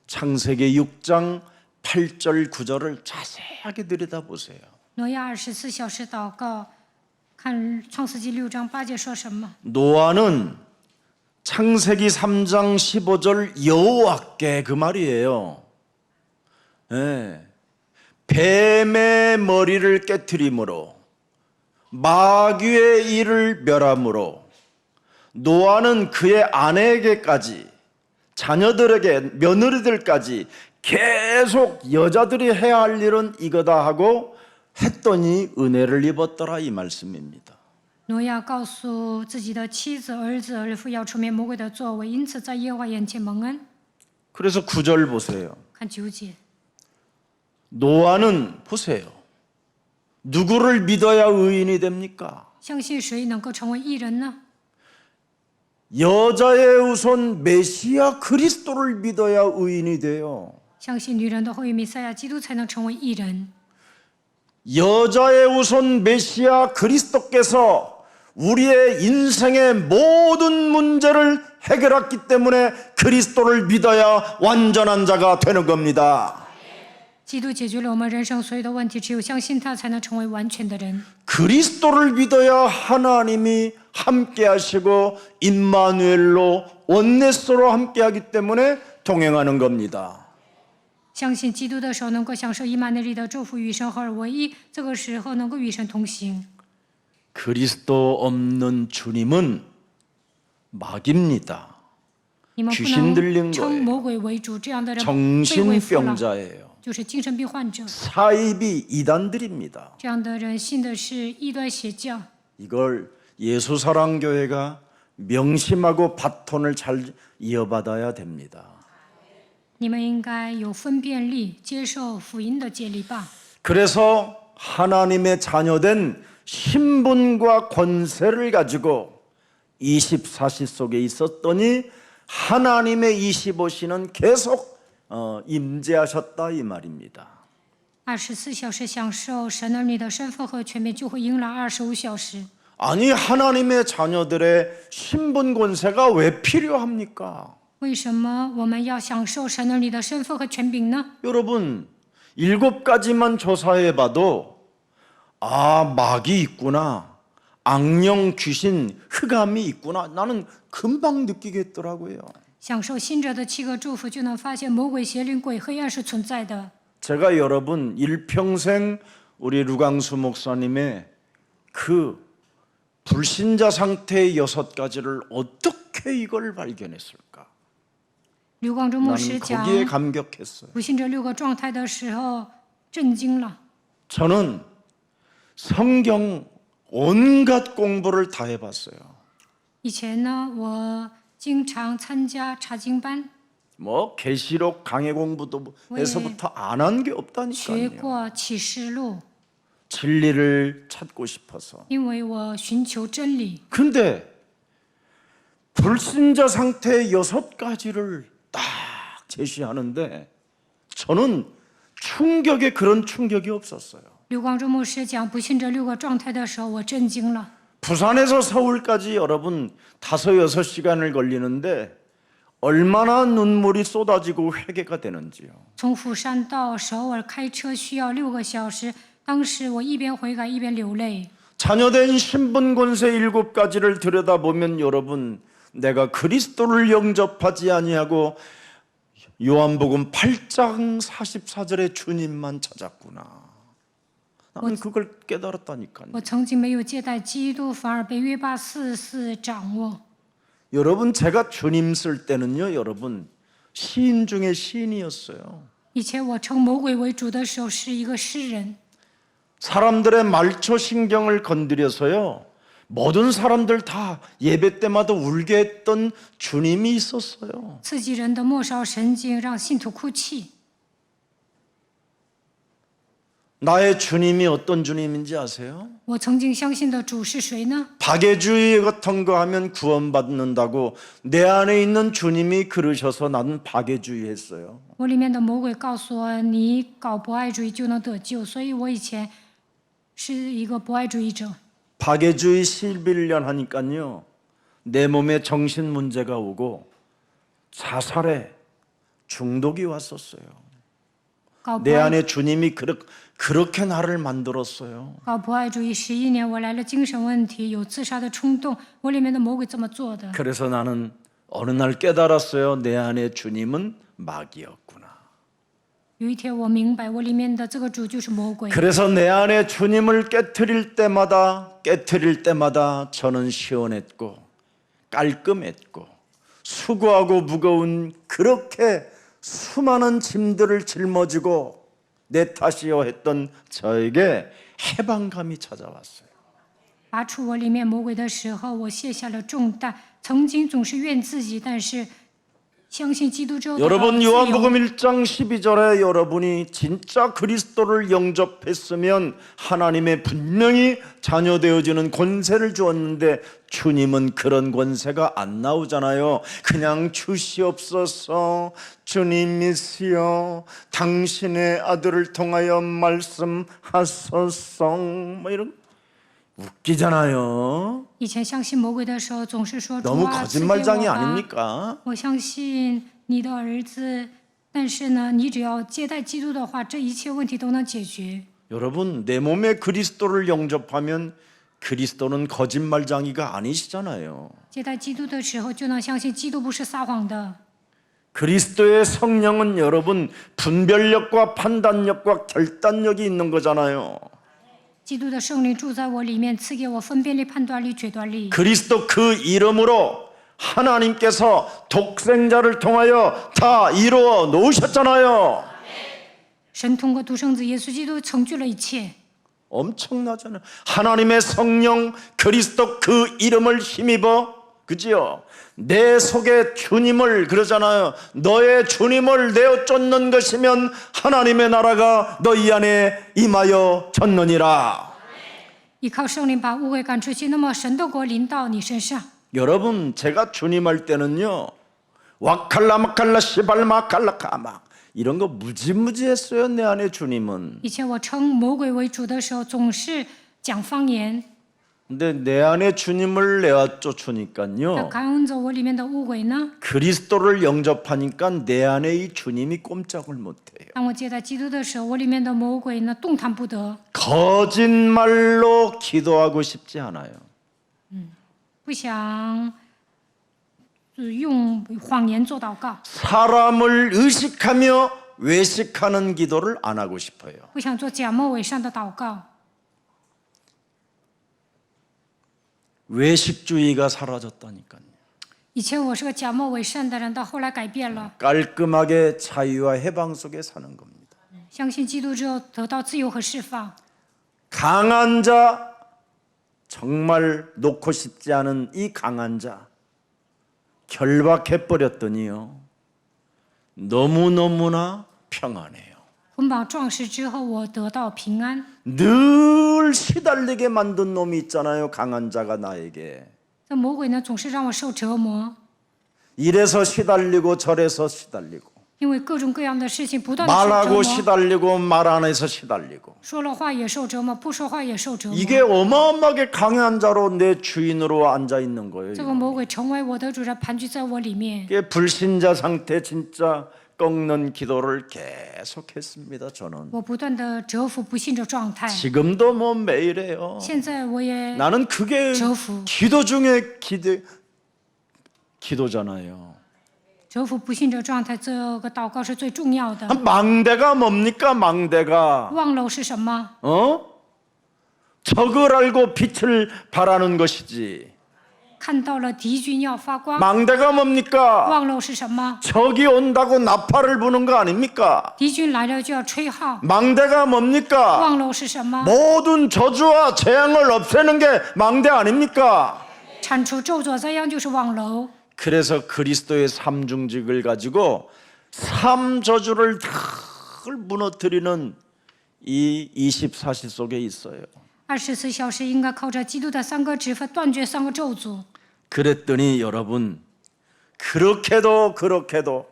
창세기 6장 8절 9절을 자세하게 들여다보세요. 挪亚24小时祷告，看创世纪6章8节说什么？ 노아는 창세기 3장 15절 여호와께 그 말이에요. 네. 뱀의 머리를 깨트림으로 마귀의 이를 멸함으로 노아는 그의 아내에게까지 자녀들에게 며느리들까지 계속 여자들이 해야 할 일은 이거다 하고 했더니 은혜를 입었더라 이 말씀입니다. 挪亚告诉自己的妻子、儿子、儿妇要除灭魔鬼的作为，因此在耶和华眼前蒙恩。 그래서 9절 보세요. 看9节， 노아는 보세요. 누구를 믿어야 의인이 됩니까? 相信谁能够成为义人呢？ 여자의 우선 메시아 그리스도를 믿어야 의인이 돼요. 相信女人的后裔弥赛亚基督才能成为义人。 여자의 우선 메시아 그리스도께서 우리의 인생의 모든 문제를 해결했기 때문에 그리스도를 믿어야 완전한 자가 되는 겁니다. 基督解决了我们人生所有的问题，只有相信他，才能成为完全的人。 그리스도를 믿어야 하나님이 함께 하시고 임마누엘로 원네스로 함께 하기 때문에 동행하는 겁니다. 相信基督的时候，能够享受以马内利的祝福，与神合而为一。这个时候能够与神同行。 그리스도 없는 주님은 마귀입니다. 你们不 귀신 들린 能称 거예요. 魔鬼为主，这样的人被为父了， 정신병자예요. 就是精神病患者。 사이비 이단들입니다. 这样的人信的是异端邪教。 이걸 예수사랑교회가 명심하고 바톤을 잘 이어받아야 됩니다. 你们应该有分辨力，接受福音的接力棒。 그래서 하나님의 자녀된 신분과 권세를 가지고 24시 속에 있었더니 하나님의 25시는 계속 임재하셨다 이 말입니다. 24小时享受神儿女的身份和权柄，就会迎来25小时。 아니 하나님의 자녀들의 신분 권세가 왜 필요합니까? 为什么我们要享受神儿女的身份和权柄呢？ 여러분 7가지만 조사해봐도 아 마귀 있구나, 악령 귀신 흑암이 있구나 나는 금방 느끼겠더라고요. 享受信者的7个祝福，就能发现魔鬼、邪灵、鬼、黑暗是存在的。 제가 여러분 일평생 우리 루강수 목사님의 그 불신자 상태의 6가지를 어떻게 이걸 발견했을까? 刘光中牧 나는 师讲 거기에 감격했어요. 不信者6个状态的时候，震惊了。 저는 성경 온갖 공부를 다 해봤어요. 以前呢，我经常参加查经班， 뭐 계시록 강해 공부도 왜? 해서부터 안 한 게 学 없다니까요. 过启示录， 진리를 찾고 싶어서. 因为我寻求真理。 근데 불신자 상태의 6가지를 딱 제시하는데 저는 충격에 그런 충격이 없었어요. 刘光中牧师讲不信这6个状态的时候，我震惊了。 부산에서 서울까지 여러분 5-6시간을 걸리는데 얼마나 눈물이 쏟아지고 회개가 되는지요. 从釜山到首尔开车需要6个小时，当时我一边悔改一边流泪。 자녀된 신분 권세 7가지를 들여다보면 여러분 내가 그리스도를 영접하지 아니하고 요한복음 8장 44절의 주님만 찾았구나. 나는 그걸 깨달았다니까요. 我曾经没有接待基督，反而被约巴四世掌握。 여러분 제가 주님 쓸 때는요, 여러분 시인 중에 시인이었어요. 以前我称魔鬼为主的时候是一个诗人， 사람들의 말초 신경을 건드려서요, 모든 사람들 다 예배 때마다 울게 했던 주님이 있었어요. 刺激人的末梢神经，让信徒哭泣。 나의 주님이 어떤 주님인지 아세요? 我曾经相信的主是谁呢？ 박애주의 같은 거 하면 구원받는다고 내 안에 있는 주님이 그러셔서 나는 박애주의 했어요. 我里面的魔鬼告诉我，你搞博爱主义就能得救，所以我以前是一个博爱主义者。 박애주의 11년 하니까요, 내 몸에 정신 문제가 오고 자살에 중독이 왔었어요. 搞博 내 爱 안에 주님이 그렇게 나를 만들었어요. 搞博爱主义11年，我来了精神问题，有自杀的冲动，我里面的魔鬼这么做的。 그래서 나는 어느 날 깨달았어요. 내 안에 주님은 마귀였구나. 有一天我明白，我里面的这个主就是魔鬼。 그래서 내 안에 주님을 깨트릴 때마다 저는 시원했고 깔끔했고 수고하고 무거운 그렇게 수많은 짐들을 짊어지고 내 탓이요 했던 저에게 해방감이 찾아왔어요. 拔出我里面魔鬼的时候，我卸下了重担。曾经总是怨自己，但是相信基督之后得到了 여러분 自由。 요한복음 1장 12절에 여러분이 진짜 그리스도를 영접했으면 하나님의 분명히 자녀 되어지는 권세를 주었는데 주님은 그런 권세가 안 나오잖아요. 그냥 주시옵소서, 주님이시여 당신의 아들을 통하여 말씀하소서, 뭐 이런 웃기잖아요. 以前相信魔鬼的时候，总是说主 너무 啊，赐给 거짓말장이 我吧， 아닙니까? 我相信你的儿子。但是呢，你只要接待基督的话，这一切问题都能解决。 여러분 내 몸에 그리스도를 영접하면 그리스도는 거짓말장이가 아니시잖아요. 接待基督的时候，就能相信基督不是撒谎的。 그리스도의 성령은 여러분 분별력과 판단력과 결단력이 있는 거잖아요. 基督的圣灵住在我里面，赐给我分辨力、判断力、决断力。 그리스도 그 이름으로 하나님께서 독생자를 통하여 다 이루어 놓으셨잖아요. 神通过独生子耶稣基督成就了一切。 엄청나잖아요. 하나님의 성령 그리스도 그 이름을 힘입어, 그지요? 내 속에 주님을 그러잖아요. 너의 주님을 내어 쫓는 것이면 하나님의 나라가 너희 안에 임하여 졌느니라. 依靠圣灵把污秽赶出去，那么神的国临到你身上。 여러분 제가 주님 할 때는요, 와칼라 마칼라 시발마 칼라카마 이런 거 무지무지했어요. 내 안에 주님은. 以前我称魔鬼为主的时候，总是讲方言， 근데 내 안에 주님을 내어 那 쫓으니까요, 赶走我里面的污鬼呢？ 그리스도를 영접하니까 내 안에 이 주님이 꼼짝을 못해요. 当我接待基督的时候，我里面的魔鬼呢动弹不得， 거짓말로 기도하고 싶지 않아요. 不想用谎言做祷告， 사람을 의식하며 외식하는 기도를 안 하고 싶어요. 不想做假冒伪善的祷告。 외식주의가 사라졌다니까요. 以前我是个假冒伪善的人，到后来改变了， 깔끔하게 자유와 해방 속에 사는 겁니다. 相信基督之后得到自由和释放。 강한 자, 정말 놓고 싶지 않은 이 강한 자 결박해 버렸더니요, 너무너무나 평안해요. 捆绑壮士之后，我得到平安。 늘 시달리게 만든 놈이 있잖아요. 강한 자가 나에게 这魔鬼呢，总是让我受折磨， 이래서 시달리고 저래서 시달리고 因为各种各样的事情不断的受折 말하고 磨， 시달리고 말 안 해서 시달리고 说了话也受折磨，不说话也受折磨。 이게 어마어마하게 강한 자로 내 주인으로 앉아 있는 거예요. 这个魔鬼成为我的主人，盘踞在我里面。 이게 불신자 상태 진짜 꺾는 기도를 계속했습니다. 저는 我不断的折服不信的状态。 지금도 뭐 매일 해요. 现在我也 나는 그게折服， 기도 중에 기도잖아요. 折服不信的状态，这个祷告是最重要的。 망대가 뭡니까? 망대가 望楼是什么？ 어? 적을 알고 빛을 발하는 것이지. 看到了敌军要发光， 망대가 뭡니까? 望楼是什么？ 적이 온다고 나팔을 부는 거 아닙니까? 敌军来了就要吹号。 망대가 뭡니까? 望楼是什么？ 모든 저주와 재앙을 없애는 게 망대 아닙니까? 铲除咒诅灾殃就是望楼。 그래서 그리스도의 삼중직을 가지고 삼저주를 다 무너뜨리는 이 24시 속에 있어요. 24小时应该靠着基督的三个职分断绝三个咒诅。 그랬더니 여러분, 그렇게도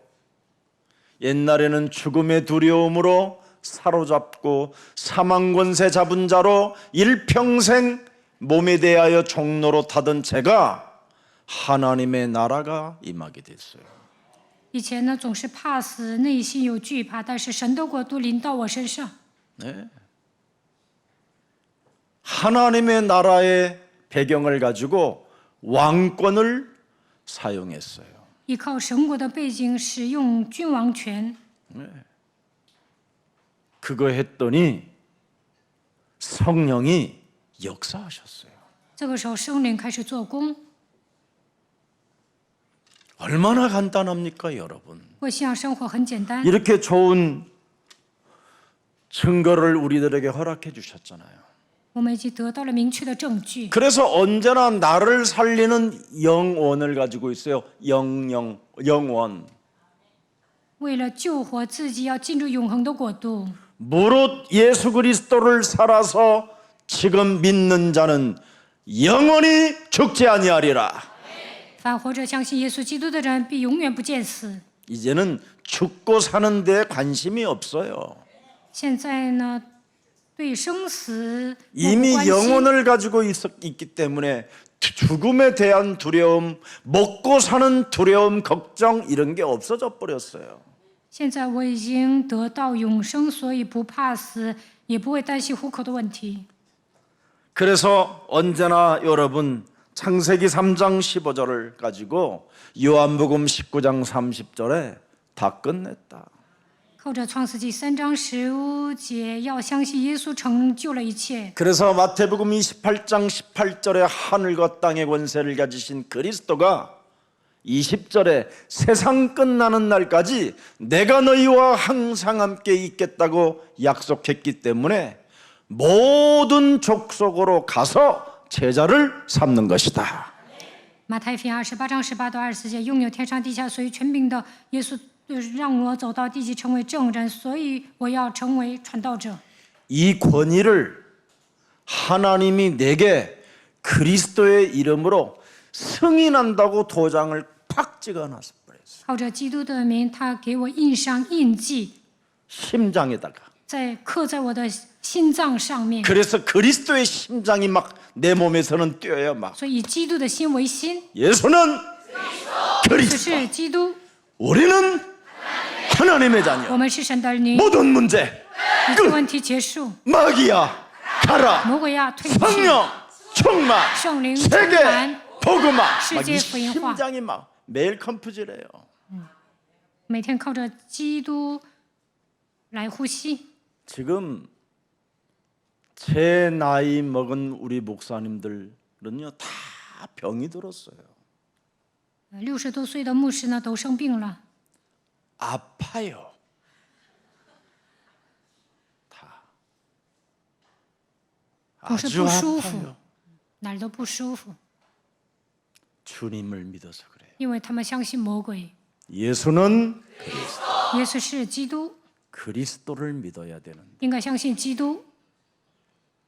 옛날에는 죽음의 두려움으로 사로잡고 사망 권세 잡은 자로 일평생 몸에 대하여 종로로 타던 제가 하나님의 나라가 임하게 됐어요. 以前呢总是怕死，内心有惧怕，但是神的国度临到我身上。 네. 하나님의 나라의 배경을 가지고 왕권을 사용했어요. 依靠神国的背景，使用君王权。 그거 했더니 성령이 역사하셨어요. 这个时候圣灵开始做工。 얼마나 간단합니까, 여러분? 过信仰生活很简单， 이렇게 좋은 증거를 우리들에게 허락해 주셨잖아요. 我们已经得到了明确的证据。 그래서 언제나 나를 살리는 영원을 가지고 있어요. 영원. 为了救活自己，要进入永恒的国度。 무릇 예수 그리스도를 살아서 지금 믿는 자는 영원히 죽지 아니하리라. 凡活着相信耶稣基督的人，必永远不见死。 이제는 죽고 사는 데 관심이 없어요. 现在呢，对生死漠不 이미 关心。 영혼을 가지고 있기 때문에 죽음에 대한 두려움, 먹고 사는 두려움, 걱정 이런 게 없어져 버렸어요. 现在我已经得到永生，所以不怕死，也不会担心糊口的问题。 그래서 언제나 여러분 창세기 3장 15절을 가지고 요한복음 19장 30절에 다 끝냈다. 靠着创世纪3章15节，要相信耶稣成就了一切。 그래서 마태복음 28장 18절에 하늘과 땅의 권세를 가지신 그리스도가 20절에 세상 끝나는 날까지 내가 너희와 항상 함께 있겠다고 약속했기 때문에 모든 족속으로 가서 제자를 삼는 것이다. 马太福音28章18到24节，拥有天上地下所有权柄的耶稣，让我走到地极成为证人，所以我要成为传道者。 이 권위를 하나님이 내게 그리스도의 이름으로 승인한다고 도장을 팍 찍어놨어 버렸어. 靠着基督的名，他给我印上印记， 심장에다가. 刻在我的心脏上面。 그래서 그리스도의 심장이 막 내 몸에서는 뛰어요 막. 所以以基督的心为心， 예수는 这 그리스도. 是基督， 우리는 하나님의 자녀. 我们是神的儿女。 모든 문제 一切问题结束， 마귀야 가라. 魔鬼呀退去， 성령 충만 圣灵充 세계 满， 복음화. 막 이世界福音化。 심장이 막 매일 컴퓨질해요. 每天靠着基督来呼吸。 지금 제 나이 먹은 우리 목사님들은요 다 병이 들었어요. 60多岁的牧师呢都生病了， 아파요. 다 总是 아주 不舒服 아파요. ，哪儿都不舒服， 주님을 믿어서 그래요. 因为他们相信魔鬼。 예수는 耶稣是基督， 그리스도를 믿어야 되는. 应该相信基督，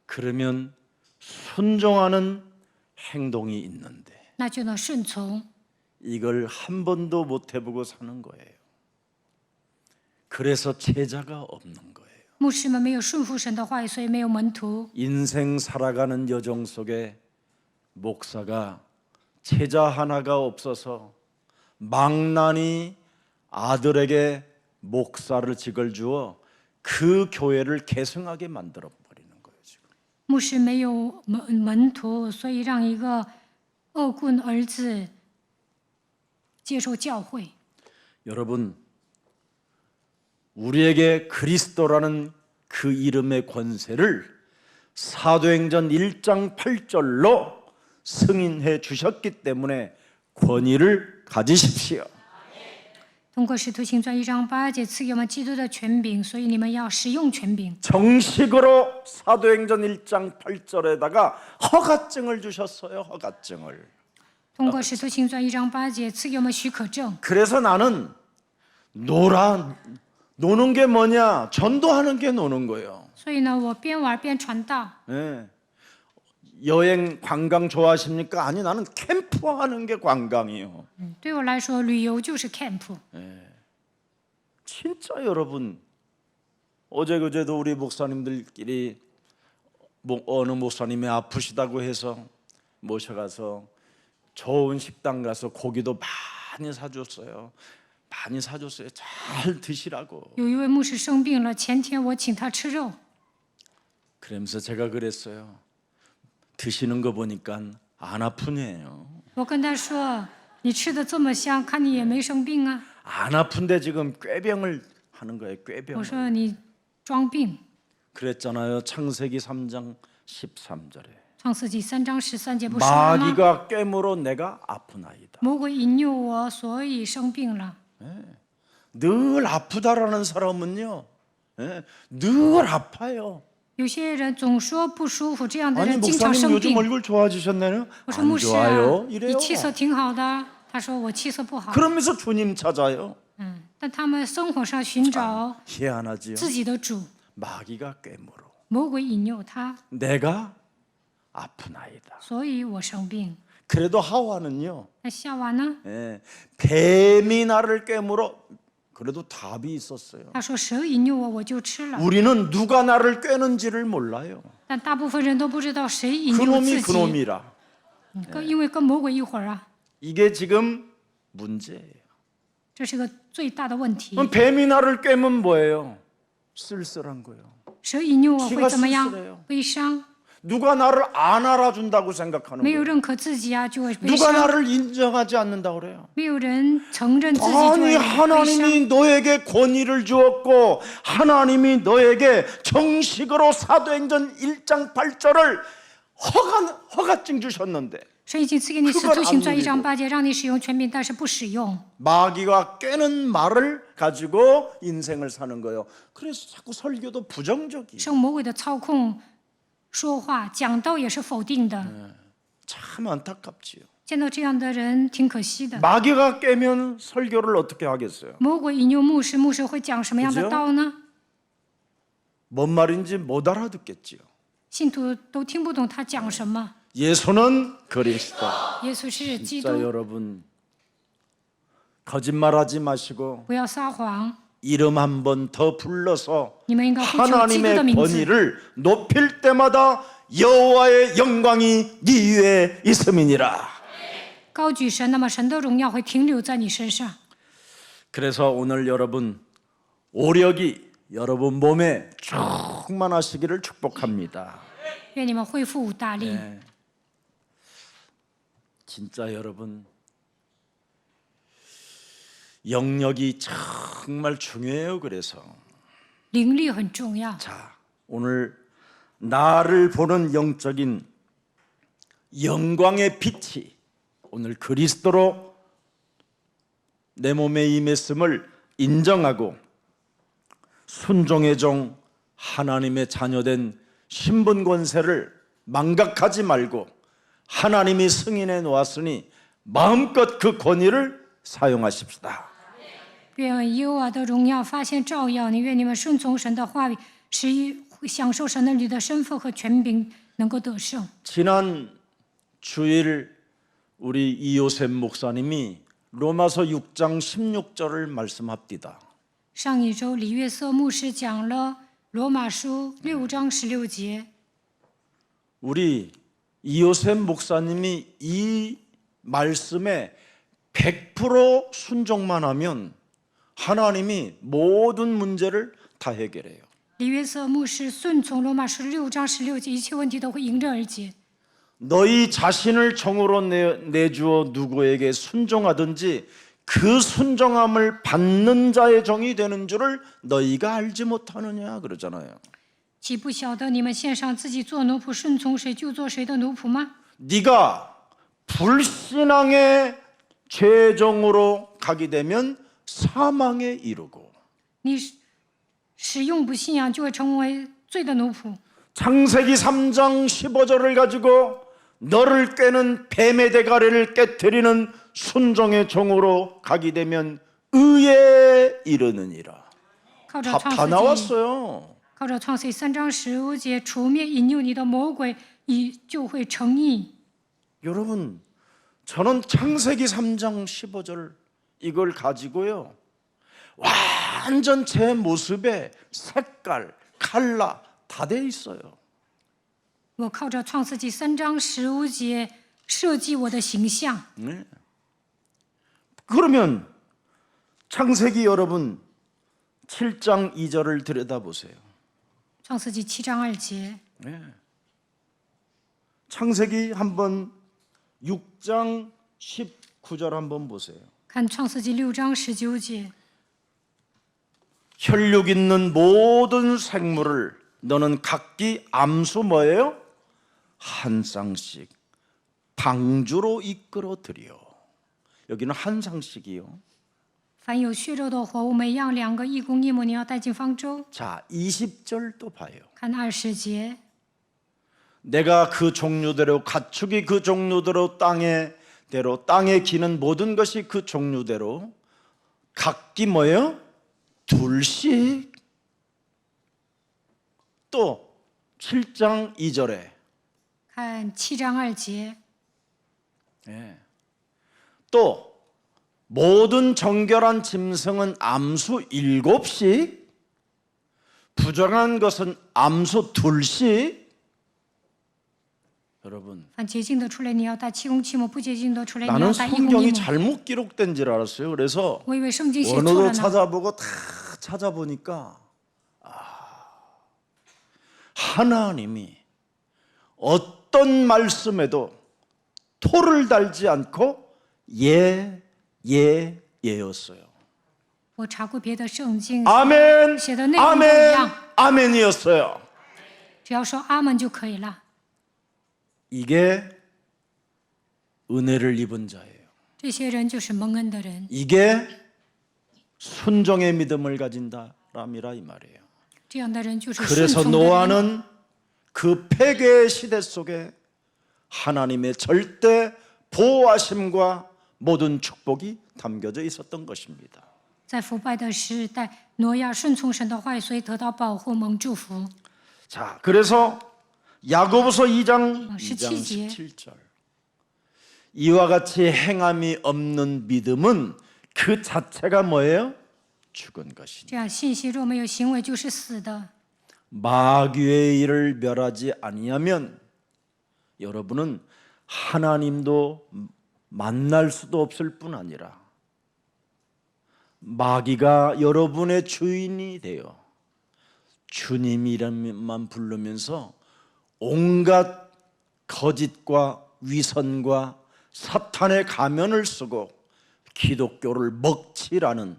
그러면 순종하는 행동이 있는데 那就能顺从。 이걸 한 번도 못 해보고 사는 거예요. 그래서 제자가 없는 거예요. 牧师们没有顺服神的话语，所以没有门徒。 인생 살아가는 여정 속에 목사가 제자 하나가 없어서 망나니 아들에게 목사를 직을 주어 그 교회를 계승하게 만들어 버리는 거예요. 지금 牧师没有门徒，所以让一个恶棍儿子接受教会。 여러분, 우리에게 그리스도라는 그 이름의 권세를 사도행전 1장 8절로 승인해 주셨기 때문에 권위를 가지십시오. 通过使徒行传1章8节赐给我们基督的权柄，所以你们要使用权柄。 정식으로 사도행전 1장 8절에다가 허가증을 주셨어요. 허가증을. 通过使徒行传1章8节赐给我们许可证。 그래서 나는 노는 게 뭐냐? 전도하는 게 노는 거예요. 所以呢，我边玩边传道。 네. 여행 관광 좋아하십니까? 아니 나는 캠프하는 게 관광이요. 对我来说，旅游就是 camp。 진짜 여러분 어제 그제도 우리 목사님들끼리 어느 목사님이 아프시다고 해서 모셔가서 좋은 식당 가서 고기도 많이 사줬어요. 많이 사줬어요. 잘 드시라고. 有一位牧师生病了，前天我请他吃肉， 그러면서 제가 그랬어요. 드시는 거 보니까 안 아프네요. 我跟他说：“你吃的这么香，看你也没生病啊。 안 아픈데 지금 꾀병을 하는 거예요. 我 꾀병. 说你装病。 그랬잖아요. 창세기 3장 13절에 创世纪3章13节不说了吗？ 마귀가 꿰물어 내가 아프나이다. 魔鬼引诱我，所以生病了。 늘 아프다라는 사람은요, 늘 아파요. 有些人总说不舒服，这样的 아니 人经常 목사님 生 요즘 病。 얼굴 좋아지셨네요? 我说 안 牧师啊 좋아요. ，你 이래요. 气色挺好的。他说我气色不好。 그러면서 주님 찾아요. 但他们生活上寻找 희한하지요. 自己的主， 마귀가 꿰물어 魔鬼引诱他， 내가 아프나이다. 所以我生病。 그래도 하와는요, 那夏娃呢？ 뱀이 나를 꿰물어 그래도 답이 있었어요. 他说蛇引诱我，我就吃了。 우리는 누가 나를 꿰는지를 몰라요. 但大部分人都不知道谁引诱 그놈이 自己， 그놈이라. 因为跟魔鬼一伙儿啊， 이게 지금 문제예요. 这是个最大的问题。 그럼 뱀이 나를 꿰면 뭐예요? 쓸쓸한 거예요. 蛇引诱我会怎么 기가 样 쓸쓸해요 ？悲伤， 누가 나를 안 알아준다고 생각하는 没有 거예요. 认可自己啊，就会悲 누가 伤； 나를 인정하지 않는다고 그래요. 没有人承认自己，就 아니 会悲伤。 하나님이 너에게 권위를 주었고 하나님이 너에게 정식으로 사도행전 1장 8절을 허가증 주셨는데 神已经赐给你使徒行传1章8节，让你使用权柄，但是不使用。 마귀가 꿰는 말을 가지고 인생을 사는 거예요. 그래서 자꾸 설교도 부정적이에요. 受魔鬼的操控，说话讲道也是否定的。 참 안타깝지요. 见到这样的人挺可惜的。 마귀가 깨면 설교를 어떻게 하겠어요? 魔鬼引诱牧师，牧师会讲什么样的道呢？ 뭔 말인지 못 알아듣겠지요. 信徒都听不懂他讲什么。 예수는 그리스도. 耶稣是基 진짜 督， 여러분 거짓말하지 마시고 不要撒谎。 이름 한 번 더 불러서 你们应该呼求基督的 하나님의 名字， 권위를 높일 때마다 여호와의 영광이 네 위에 있음이니라. 高举神，那么神的荣耀会停留在你身上。 그래서 오늘 여러분 오력이 여러분 몸에 충만하시기를 축복합니다. 愿你们恢复大力。 진짜 여러분 영역이 정말 중요해요. 그래서 灵力很重要。 자 오늘 나를 보는 영적인 영광의 빛이 오늘 그리스도로 내 몸에 임했음을 인정하고 순종의 종 하나님의 자녀된 신분 권세를 망각하지 말고 하나님이 승인해 놓았으니 마음껏 그 권위를 사용하십시다. 愿耶和华的荣耀发现照耀你，愿你们顺从神的话语，享受神的你的身份和权柄，能够得胜。 지난 주일 우리 이요셉 목사님이 로마서 6장 16절을 말씀합니다. 上一周李约瑟牧师讲了罗马书6章16节， 우리 이요셉 목사님이 이 말씀에 100% 순종만 하면 하나님이 모든 문제를 다 해결해요. 李约瑟牧师顺从罗马书6章16节，一切问题都会迎刃而解。 너희 자신을 종으로 내주어 누구에게 순종하든지 그 순종함을 받는 자의 종이 되는 줄을 너희가 알지 못하느냐 그러잖아요. 岂不晓得你们献上自己做奴仆，顺从谁就做谁的奴仆吗？ 네가 불신앙의 죄종으로 가게 되면 사망에 이르고 你使用不信仰，就会成为罪的奴仆。 창세기 3장 15절을 가지고 너를 꿰는 뱀의 대가리를 깨뜨리는 순종의 종으로 가게 되면 의에 이르느니라. 靠着 다 创世纪， 나왔어요. 靠着创世纪3章15节，除灭引诱你的魔鬼，你就会成义。 여러분, 저는 창세기 3장 15절 이걸 가지고요, 완전 제 모습에 색깔, 컬러 다 돼 있어요. 我靠着创世纪3章15节设计我的形象。 네. 그러면 창세기 여러분 7장 2절을 들여다보세요. 创世纪7章2节， 네. 창세기 한번 6장 19절 한번 보세요. 看创世纪6章19节， 혈육 있는 모든 생물을 너는 각기 암수 뭐예요? 한 쌍씩 방주로 이끌어 들여. 여기는 한 쌍씩이요. 凡有血肉的活物，每样2个，一公一母，你要带进方舟。 자, 20절도 봐요. 看20节， 내가 그 종류대로 가축이 그 종류대로 땅에 기는 모든 것이 그 종류대로 각기 뭐예요? 둘씩. 또 7장 2절에 看7章2节， 또 모든 정결한 짐승은 암수 7씩, 부정한 것은 암수 2씩. 여러분, 凡洁净的出来，你要带7公7母；不洁净的出来，你 나는 要带1公1 성경이 母。 잘못 기록된 줄 알았어요. 그래서 我以为圣经写错 원어도 了呢， 찾아보고 다 찾아보니까 하나님이 어떤 말씀에도 토를 달지 않고 예였어요. 我查过别的圣经， 아멘, 写的内容都一 아멘, 样， 아멘이었어요. 只要说阿门就可以了。 이게 은혜를 입은 자예요. 这些人就是蒙恩的人， 이게 순종의 믿음을 가진 사람이라 이 말이에요. 这样的人就是顺 그래서 从的人。 노아는 그 폐괴의 시대 속에 하나님의 절대 보호하심과 모든 축복이 담겨져 있었던 것입니다. 在腐败的时代，挪亚顺从神的话语，所以得到保护蒙祝福。 자, 그래서 야고보서 2장 17절. 17절. 이와 같이 행함이 없는 믿음은 그 자체가 뭐예요? 죽은 것이니. 这样信息若没有行为，就是死的。 마귀의 일을 멸하지 아니하면 여러분은 하나님도 만날 수도 없을 뿐 아니라 마귀가 여러분의 주인이 되어 주님 이름만 부르면서 온갖 거짓과 위선과 사탄의 가면을 쓰고 기독교를 먹칠하는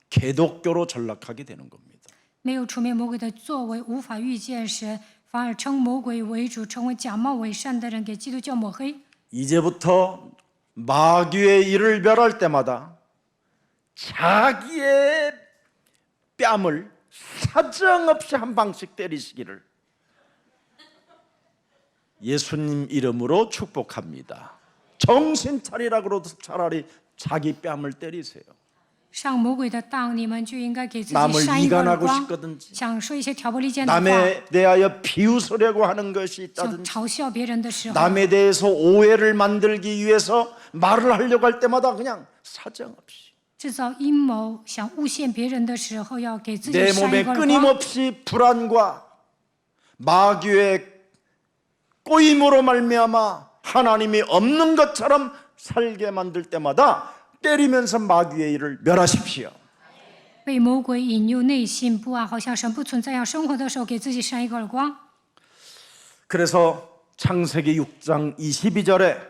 개독교로 전락하게 되는 겁니다. 没有除灭魔鬼的作为，无法遇见神，反而称魔鬼为主，成为假冒伪善的人，给基督教抹黑。 이제부터 마귀의 일을 멸할 때마다 자기의 뺨을 사정없이 한 방씩 때리시기를 예수님 이름으로 축복합니다. 정신 차리라 그러도 차라리 자기 뺨을 때리세요. 上魔鬼的当，你们就应该给自己 남을 扇一个耳 이간하고 光， 싶거든지 想说一些挑拨离间的话， 남에 대하여 비웃으려고 하는 것이 想 있다든지 嘲笑别人的时候， 남에 대해서 오해를 만들기 위해서 말을 하려고 할 때마다 그냥 사정없이 制造阴谋，想诬陷别人的时候，要给自己 내 扇一 몸에 个耳光。 끊임없이 불안과 마귀의 꼬임으로 말미암아 하나님이 없는 것처럼 살게 만들 때마다 때리면서 마귀의 일을 멸하십시오. 被魔鬼引诱，内心不安，好像神不存在一样，生活的时候给自己扇一个耳光。 그래서 창세기 6장 22절에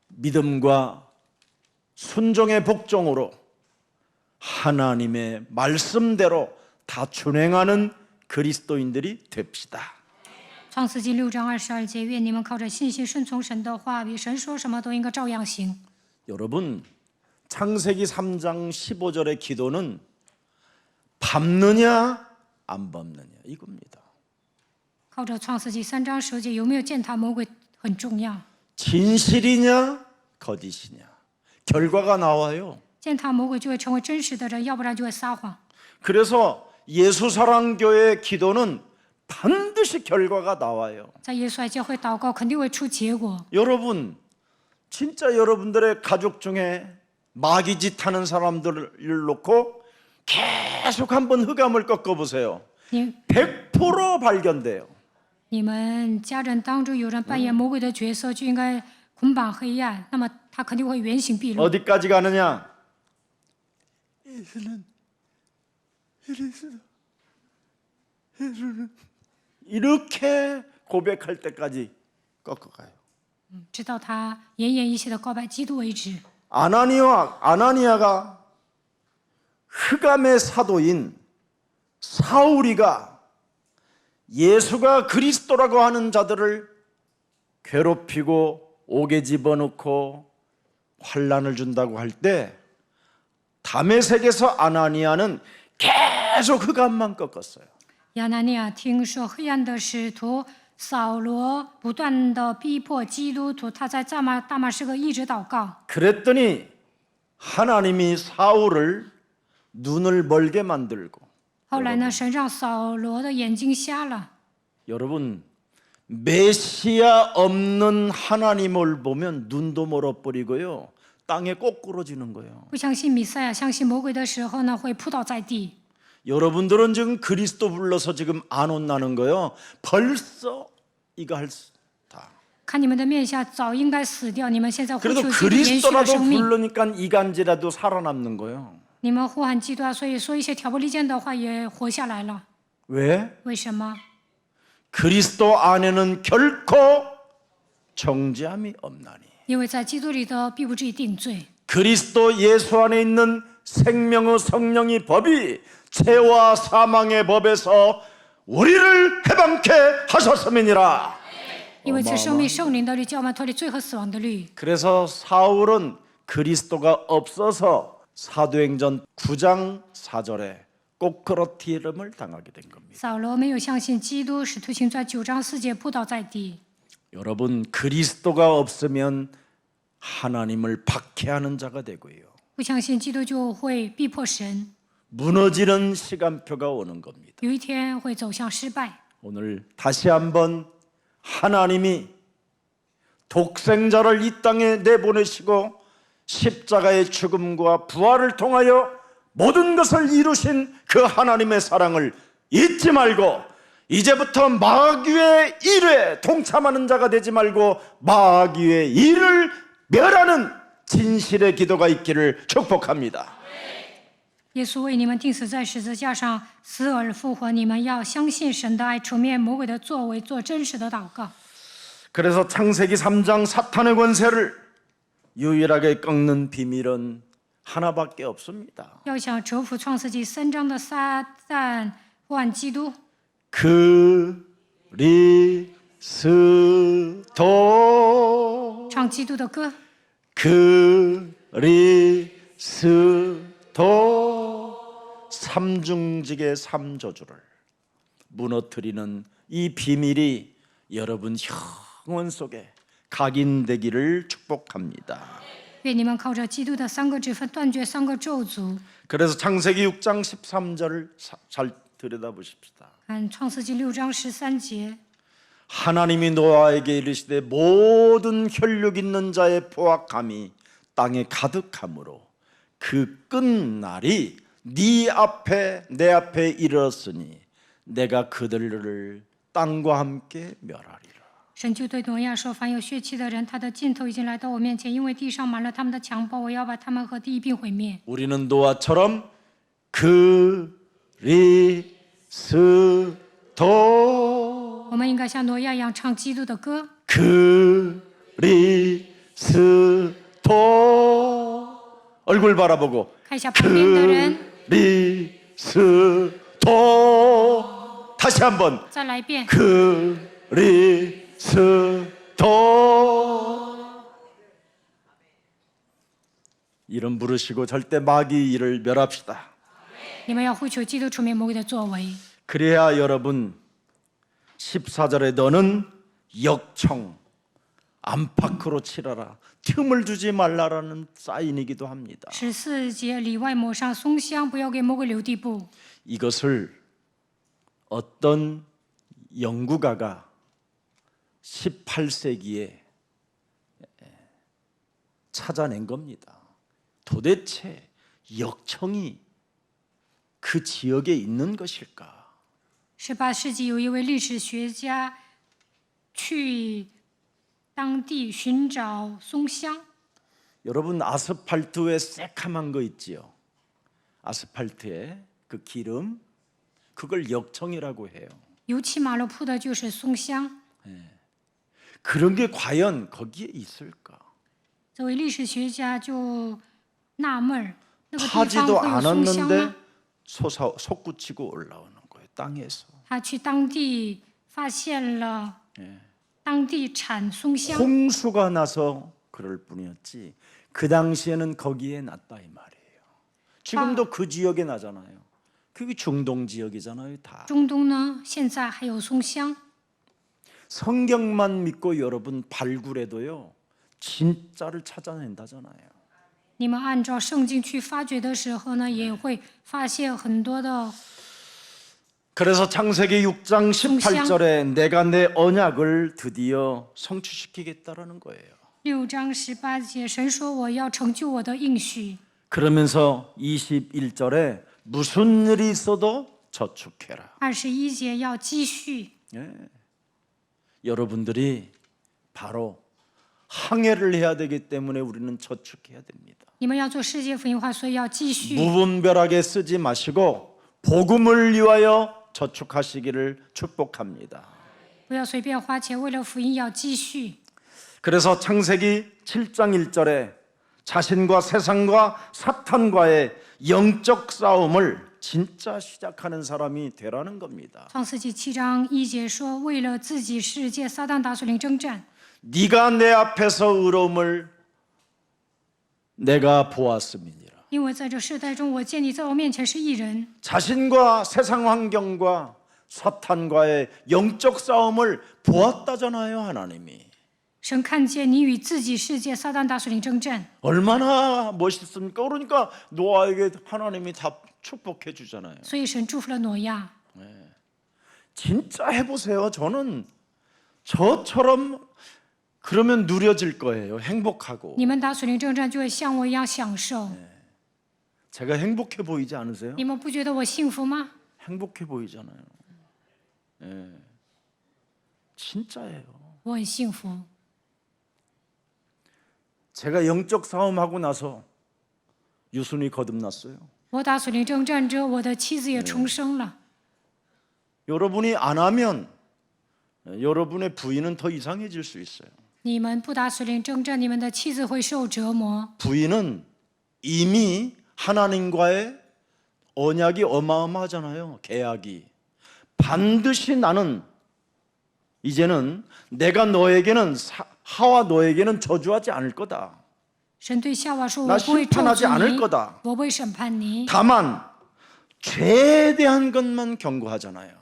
믿음과 순종의 복종으로 하나님의 말씀대로 다 준행하는 그리스도인들이 됩시다. 创世纪6章22节，愿你们靠着信心顺从神的话语，神说什么都应该照样行。 여러분, 창세기 3장 15절의 기도는 밟느냐 안 밟느냐 이겁니다. 靠着创世纪3章15节，有没有践踏魔鬼很重要。 진실이냐 거짓이냐 결과가 나와요. 践踏魔鬼就会成为真实的人，要不然就会撒谎。 그래서 예수사랑교회의 기도는 반드시 결과가 나와요. 在耶稣爱教会祷告，肯定会出结果。 여러분, 진짜 여러분들의 가족 중에 마귀짓 하는 사람들을 놓고 계속 한번 흑암을 꺾어보세요. 你 100% 발견돼요. 你们家人当中有人扮演魔鬼的角色，就应该捆绑黑暗，那么他肯定会原形毕露。 어디까지 가느냐? 이렇게 고백할 때까지 꺾어가요. 直到他奄奄一息的告白基督为止。 아나니아가 흑암의 사도인 사울이가 예수가 그리스도라고 하는 자들을 괴롭히고 옥에 집어넣고 환난을 준다고 할 때 다메섹에서 아나니아는 계속 흑암만 꺾었어요. 亚拿尼亚听说黑暗的使徒扫罗不断的逼迫基督徒，他在大马士革一直祷告。 그랬더니 하나님이 사울을 눈을 멀게 만들고 后来呢，神让扫罗的眼睛瞎了。 여러분 메시아 없는 하나님을 보면 눈도 멀어버리고요 땅에 꼬꾸러지는 거예요. 不相信弥赛亚，相信魔鬼的时候呢，会扑倒在地。 여러분들은 지금 그리스도 불러서 지금 안 혼나는 거예요. 벌써 이거 다. 看你们的面相，早应该死掉。你们现在呼 그래도 求基督延续的 그리스도라도 生命， 부르니까 이간질라도 살아남는 거예요. 你们呼喊基督啊，所以说一些挑拨离间的话也活下来了。 왜? 为什么？ 그리스도 안에는 결코 정죄함이 없나니. 因为在基督里的必不至于定罪。 그리스도 예수 안에 있는 생명의 성령의 법이 죄와 사망의 법에서 우리를 해방케 하셨음이니라. 因为此生命圣灵的律，叫我们脱离罪和死亡的律。 그래서 사울은 그리스도가 없어서 사도행전 9장 4절에 꼬꾸러뜨림을 당하게 된 겁니다. 扫罗没有相信基督，使徒行传9章4节扑倒在地。 여러분 그리스도가 없으면 하나님을 박해하는 자가 되고요. 不相信基督就会逼迫神， 무너지는 시간표가 오는 겁니다. 有一天会走向失败。 오늘 다시 한번 하나님이 독생자를 이 땅에 내보내시고 십자가의 죽음과 부활을 통하여 모든 것을 이루신 그 하나님의 사랑을 잊지 말고 이제부터 마귀의 일에 동참하는 자가 되지 말고 마귀의 일을 멸하는 진실의 기도가 있기를 축복합니다. 耶稣为你们钉死在十字架上，死而复活。你们要相信神的爱，除灭魔鬼的作为，做真实的祷告。 그래서 창세기 3장 사탄의 권세를 유일하게 꺾는 비밀은 하나밖에 없습니다. 要想折服创世纪3章的撒旦呼唤基督， 그리스도 唱基督的歌， 그리스도 삼중직의 삼저주를 무너뜨리는 이 비밀이 여러분 영혼 속에 각인되기를 축복합니다. 愿你们靠着基督的3个指分断绝3个咒诅。 그래서 창세기 6장 13절을 잘 들여다보십시다. 看创世纪6章13节， 하나님이 노아에게 이르시되 모든 혈육 있는 자의 포악함이 땅에 가득함으로 그 끝날이 네 앞에 내 앞에 이르렀으니 내가 그들을 땅과 함께 멸하리라. 神就对挪亚说：“凡有血气的人，他的尽头已经来到我面前，因为地上满了他们的强暴，我要把他们和地一并毁灭。” 우리는 노아처럼 그리스도 我们应该像挪亚一样唱基督的歌。 그리스도 얼굴 바라보고 看一下旁边的人， 그리스도 다시 한번 再来一遍， 그리스도. 이름 부르시고 절대 마귀 일을 멸합시다. 你们要呼求基督出面魔鬼的作为， 그래야 여러분 14절에 너는 역청 안팎으로 치라라 틈을 주지 말라라는 사인이기도 합니다. 14节里外抹上松香，不要给魔鬼留地步。 이것을 어떤 연구가가 18세기에 찾아낸 겁니다. 도대체 역청이 그 지역에 있는 것일까? 18世纪有一位历史学家去当地寻找松香。 여러분 아스팔트에 새카만 거 있지요. 아스팔트에 그 기름 그걸 역청이라고 해요. 油漆马路铺的就是松香。 그런 게 과연 거기에 있을까? 这位历史学家就纳闷儿，那个地方 타지도 会有松香 않았는데 吗？ 솟구치고 올라오는 거예요. 땅에서. 他去当地发现了当地产松香， 홍수가 나서 그럴 뿐이었지. 그 당시에는 거기에 났다 이 말이에요. 지금도 그 지역에 나잖아요. 그게 중동 지역이잖아요, 다. 中东呢现在还有松香。 성경만 믿고 여러분 발굴해도요. 진짜를 찾아낸다잖아요. 你们按照圣经去发掘的时候呢，也会发现很多的。 그래서 창세기 6장 18절에 내가 내 언약을 드디어 성취시키겠다라는 거예요. 6章18节，神说我要成就我的应许。 그러면서 21절에 무슨 일이 있어도 저축해라. 21节要积蓄， 여러분들이 바로 항해를 해야 되기 때문에 우리는 저축해야 됩니다. 你们要做世界福音化，所以要积蓄， 무분별하게 쓰지 마시고 복음을 위하여 저축하시기를 축복합니다. 不要随便花钱，为了福音要积蓄。 그래서 창세기 7장 1절에 자신과 세상과 사탄과의 영적 싸움을 진짜 시작하는 사람이 되라는 겁니다. 创世纪7章1节说，为了自己世界，撒旦打属灵征战。 네가 내 앞에서 의로움을 내가 보았음이니라. 因为在这世代中，我见你在我面前是义人。 자신과 세상 환경과 사탄과의 영적 싸움을 보았다잖아요, 하나님이. 神看见你与自己世界、撒旦打属灵征战， 얼마나 멋있습니까? 그러니까 노아에게 하나님이 다 축복해 주잖아요. 所以神祝福了挪亚。 진짜 해보세요. 저는 저처럼 그러면 누려질 거예요. 행복하고. 你们打属灵征战，就会像我一样享受。 제가 행복해 보이지 않으세요? 你们不觉得我幸福吗？ 행복해 보이잖아요. 진짜예요. 我很幸福。 제가 영적 싸움하고 나서 유순이 거듭났어요. 我打属灵征战之后，我的妻子也重生了。 여러분이 안 하면 여러분의 부인은 더 이상해질 수 있어요. 你们不打属灵征战，你们的妻子会受折磨。 부인은 이미 하나님과의 언약이 어마어마하잖아요. 계약이. 반드시 나는 이제는 내가 너에게는 하와 너에게는 저주하지 않을 거다. 神对夏娃说：“我 나 不会咒 심판하지 诅 않을 你， 거다. 我不会审判你， 다만 죄에 대한 것만 경고하잖아요.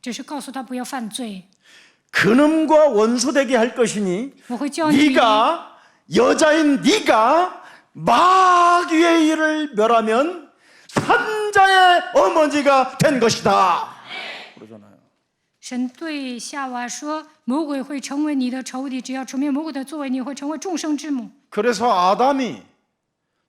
只是告诉他不要犯罪。 그놈과 원수되게 할 것이니 我会叫你， 네가 여자인 네가 마귀의 일을 멸하면 산자의 어머니가 된 것이다. 그러잖아요. 神对夏娃说：魔鬼会成为你的仇敌，只要除灭魔鬼的作为，你会成为众生之母。 그래서 아담이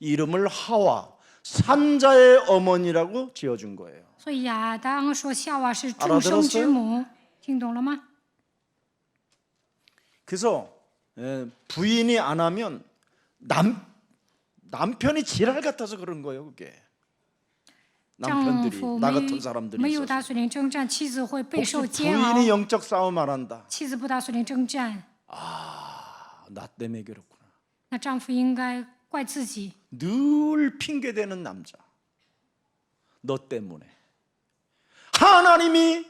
이름을 하와 산자의 어머니라고 지어준 거예요. 所以亚当说夏娃是众生之母，听懂了吗？ 그래서 부인이 안 하면 남편이 지랄 같아서 그런 거예요, 그게. 丈 남편들이 夫 나 没 같은 사람들이 没有 있어서 打属灵征战，妻子会备受 혹시 煎熬。 부인이 영적 싸움 안 한다. 妻子不打属灵征战， 나 때문에 그렇구나. 那丈夫应该怪自己。 늘 핑계대는 남자. 너 때문에. 하나님이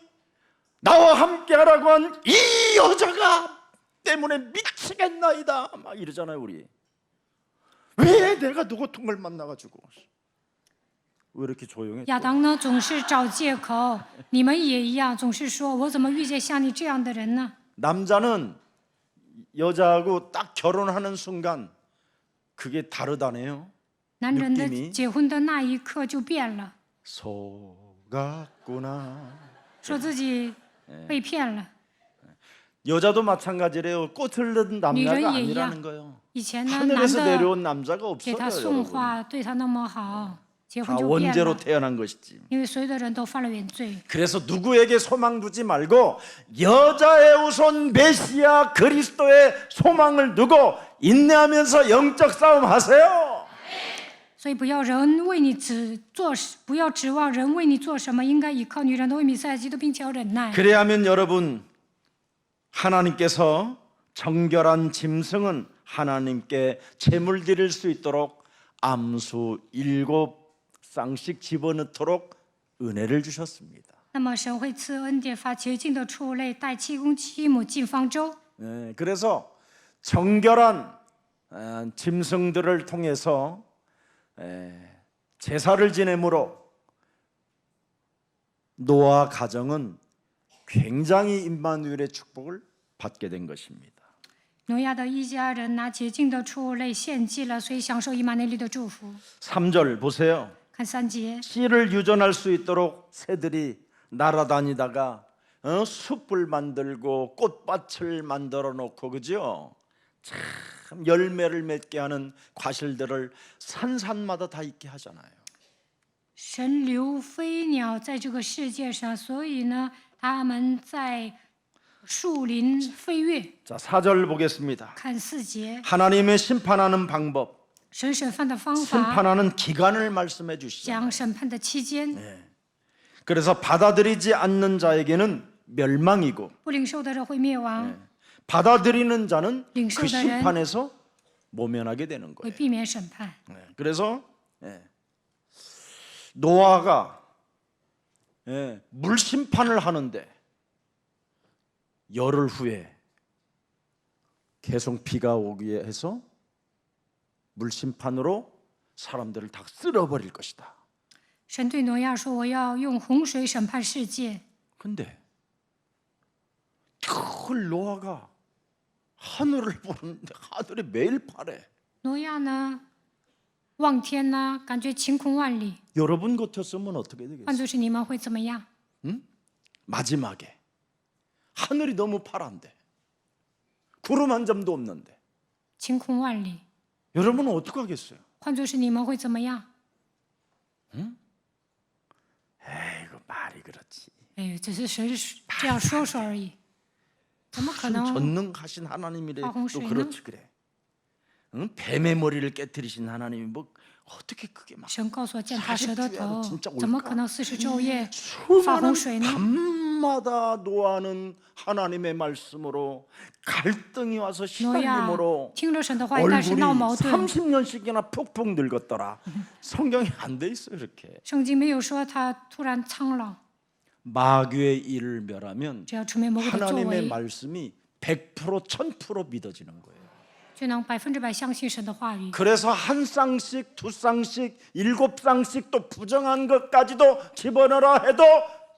나와 함께하라고 한 이 여자가 때문에 미치겠나이다 막 이러잖아요. 우리 왜 내가 누구 통을 만나가지고 왜 이렇게 조용해? 亚当呢总是找借口，你们也一样，总是说我怎么遇见像你这样的人呢？ 남자는 여자하고 딱 결혼하는 순간 그게 다르다네요. 男人的 느낌이 结婚的那一刻就变了， 속았구나. 说自己被骗了。 여자도 마찬가지래요. 꽃을 넣은 남자가女人也一 아니라는 样。 거예요. 以前呢，男 하늘에서 的 내려온 남자가 给他 없어요. 送 여러분. 花，对他那么好，结婚 다 就变 원죄로 了。 태어난 것이지. 因为所有的人都犯了原罪， 그래서 누구에게 소망 두지 말고 여자의 우선 메시아 그리스도의 소망을 두고 인내하면서 영적 싸움 하세요. 所以不要人为你不要指望人为你做什么，应该依靠女人的为弥赛亚基督，并且要忍耐。 그래야면 여러분 하나님께서 정결한 짐승은 하나님께 제물 드릴 수 있도록 암수 7쌍씩 집어넣도록 은혜를 주셨습니다. 那么神会赐恩典，发洁净的畜类带7公7母进方舟。 그래서 정결한 짐승들을 통해서 제사를 지내므로 노아 가정은 굉장히 임마누엘의 축복을 받게 된 것입니다. 挪亚的一家人拿洁净的畜类献祭了，所以享受以马内利的祝福。 3절 보세요. 看3节， 씨를 유전할 수 있도록 새들이 날아다니다가 숲을 만들고 꽃밭을 만들어 놓고 그죠? 참 열매를 맺게 하는 과실들을 산산마다 다 있게 하잖아요. 神留飞鸟在这个世界上，所以呢，他们在树林飞跃。 자, 4절 보겠습니다. 看4节， 하나님의 심판하는 방법, 神审判的方法， 심판하는 기간을 말씀해 주시죠. 讲审判的期间， 그래서 받아들이지 않는 자에게는 멸망이고 不领受的人会灭亡， 받아들이는 자는 그 링쇼다는 심판에서 모면하게 되는 会 거예요. 避免审判。 그래서 노아가 물 심판을 하는데 열흘 후에 계속 비가 오기에 해서 물 심판으로 사람들을 다 쓸어버릴 것이다. 神对挪亚说：“我要用洪水审判世界。 근데 그 노아가 하늘을 보는데 하늘이 매일 파래. ”挪亚呢，望天呢，感觉晴空万里。 여러분 같았으면 어떻게 换 되겠어요? 作是你们会怎么样？ 마지막에 하늘이 너무 파란데 구름 한 점도 없는데 晴空万里。 여러분은 어떻게 하겠어요? 换作是你们会怎么样？ 에이구 말이 그렇지. 哎，只是神这样说说而已，怎么可能？ 전능하신 하나님이래 또 화홍수에는? 그렇지 그래. 응? 뱀의 머리를 깨뜨리신 하나님이 뭐 어떻게 그게 막 神告诉我践踏蛇的 40头 주야로 진짜 ，怎么 올까 可能40昼夜发 수많은 洪水呢？ 밤마다 노아는 하나님의 말씀으로 갈등이 와서 挪亚 시달림으로 听着神的话语，但是 얼굴이 闹矛盾。 30년씩이나 푹푹 늙었더라. 성경에 안 돼 있어요 이렇게. 圣经没有说他突然苍老， 마귀의 일을 멸하면 只要出面魔鬼的作 하나님의 为， 말씀이 100% 1000% 믿어지는 거예요. 就能100%相信神的话语。 그래서 한 쌍씩, 두 쌍씩, 7쌍씩 또 부정한 것까지도 집어넣으라 해도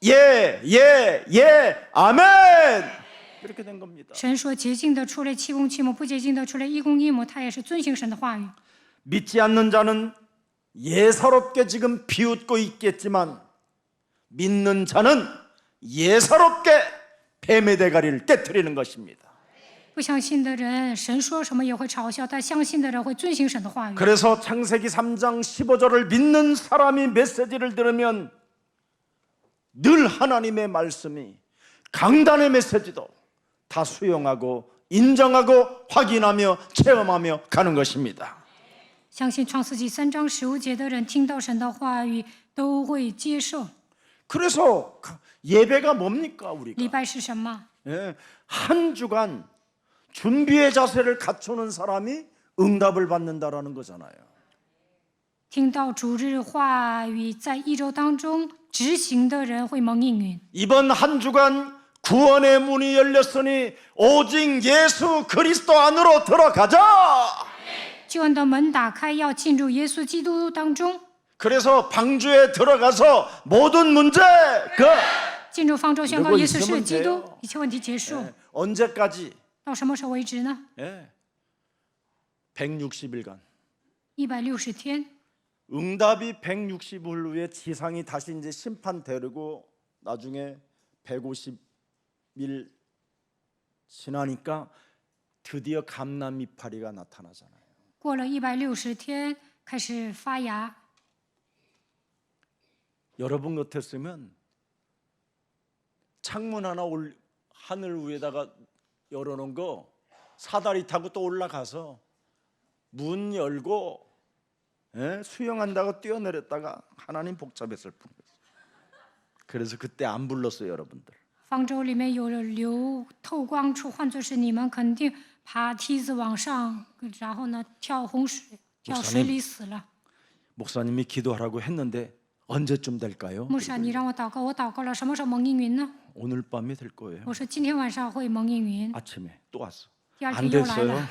예, 예, 예, 아멘. 이렇게 된 겁니다. 神说洁净的出来7公7母，不洁净的出来1公1母，他也是遵行神的话语。 믿지 않는 자는 예사롭게 지금 비웃고 있겠지만 믿는 자는 예사롭게 뱀의 대가리를 깨뜨리는 것입니다. 不相信的人，神说什么也会嘲笑；但相信的人会遵行神的话语。 그래서 창세기 3장 15절을 믿는 사람이 메시지를 들으면 늘 하나님의 말씀이 강단의 메시지도 다 수용하고 인정하고 확인하며 체험하며 가는 것입니다. 相信创世纪3章15节的人，听到神的话语都会接受。 그래서 예배가 뭡니까 礼 우리가? 拜是什么？ 한 주간 준비의 자세를 갖추는 사람이 응답을 받는다라는 거잖아요. 听到主日话语，在1周当中执行的人会蒙应允。 이번 한 주간 구원의 문이 열렸으니 오직 예수 그리스도 안으로 들어가자. 救恩的门打开，要进入耶稣基督当中。 그래서 방주에 들어가서 모든 문제 进入方舟宣告 如果 耶稣是 있으면 基督 돼요 ，一切问题结束。 언제까지? 到什么时候为止呢？ 160일간. 160天。 응답이 160일 후에 지상이 다시 이제 심판 되르고 나중에 150일 지나니까 드디어 감람 이파리가 나타나잖아요. 过了160天，开始发芽。 여러분 같았으면 창문 하나 하늘 위에다가 열어놓은 거 사다리 타고 또 올라가서 문 열고 수영한다고 뛰어내렸다가 하나님 복잡했을 뿐이었어요. 그래서 그때 안 불렀어요, 여러분들. 方舟里面有流透光处，换作是你们肯定爬梯子往上，然后呢跳洪水，跳水里死了。 목사님이 기도하라고 했는데 언제쯤 될까요? 牧师，你让我祷告，我祷告了，什么时候蒙应允呢？ 오늘 밤에 될 거예요. 我说今天晚上会蒙应允。 아침에 또 왔어. 第二 안 天又来 됐어요. 了，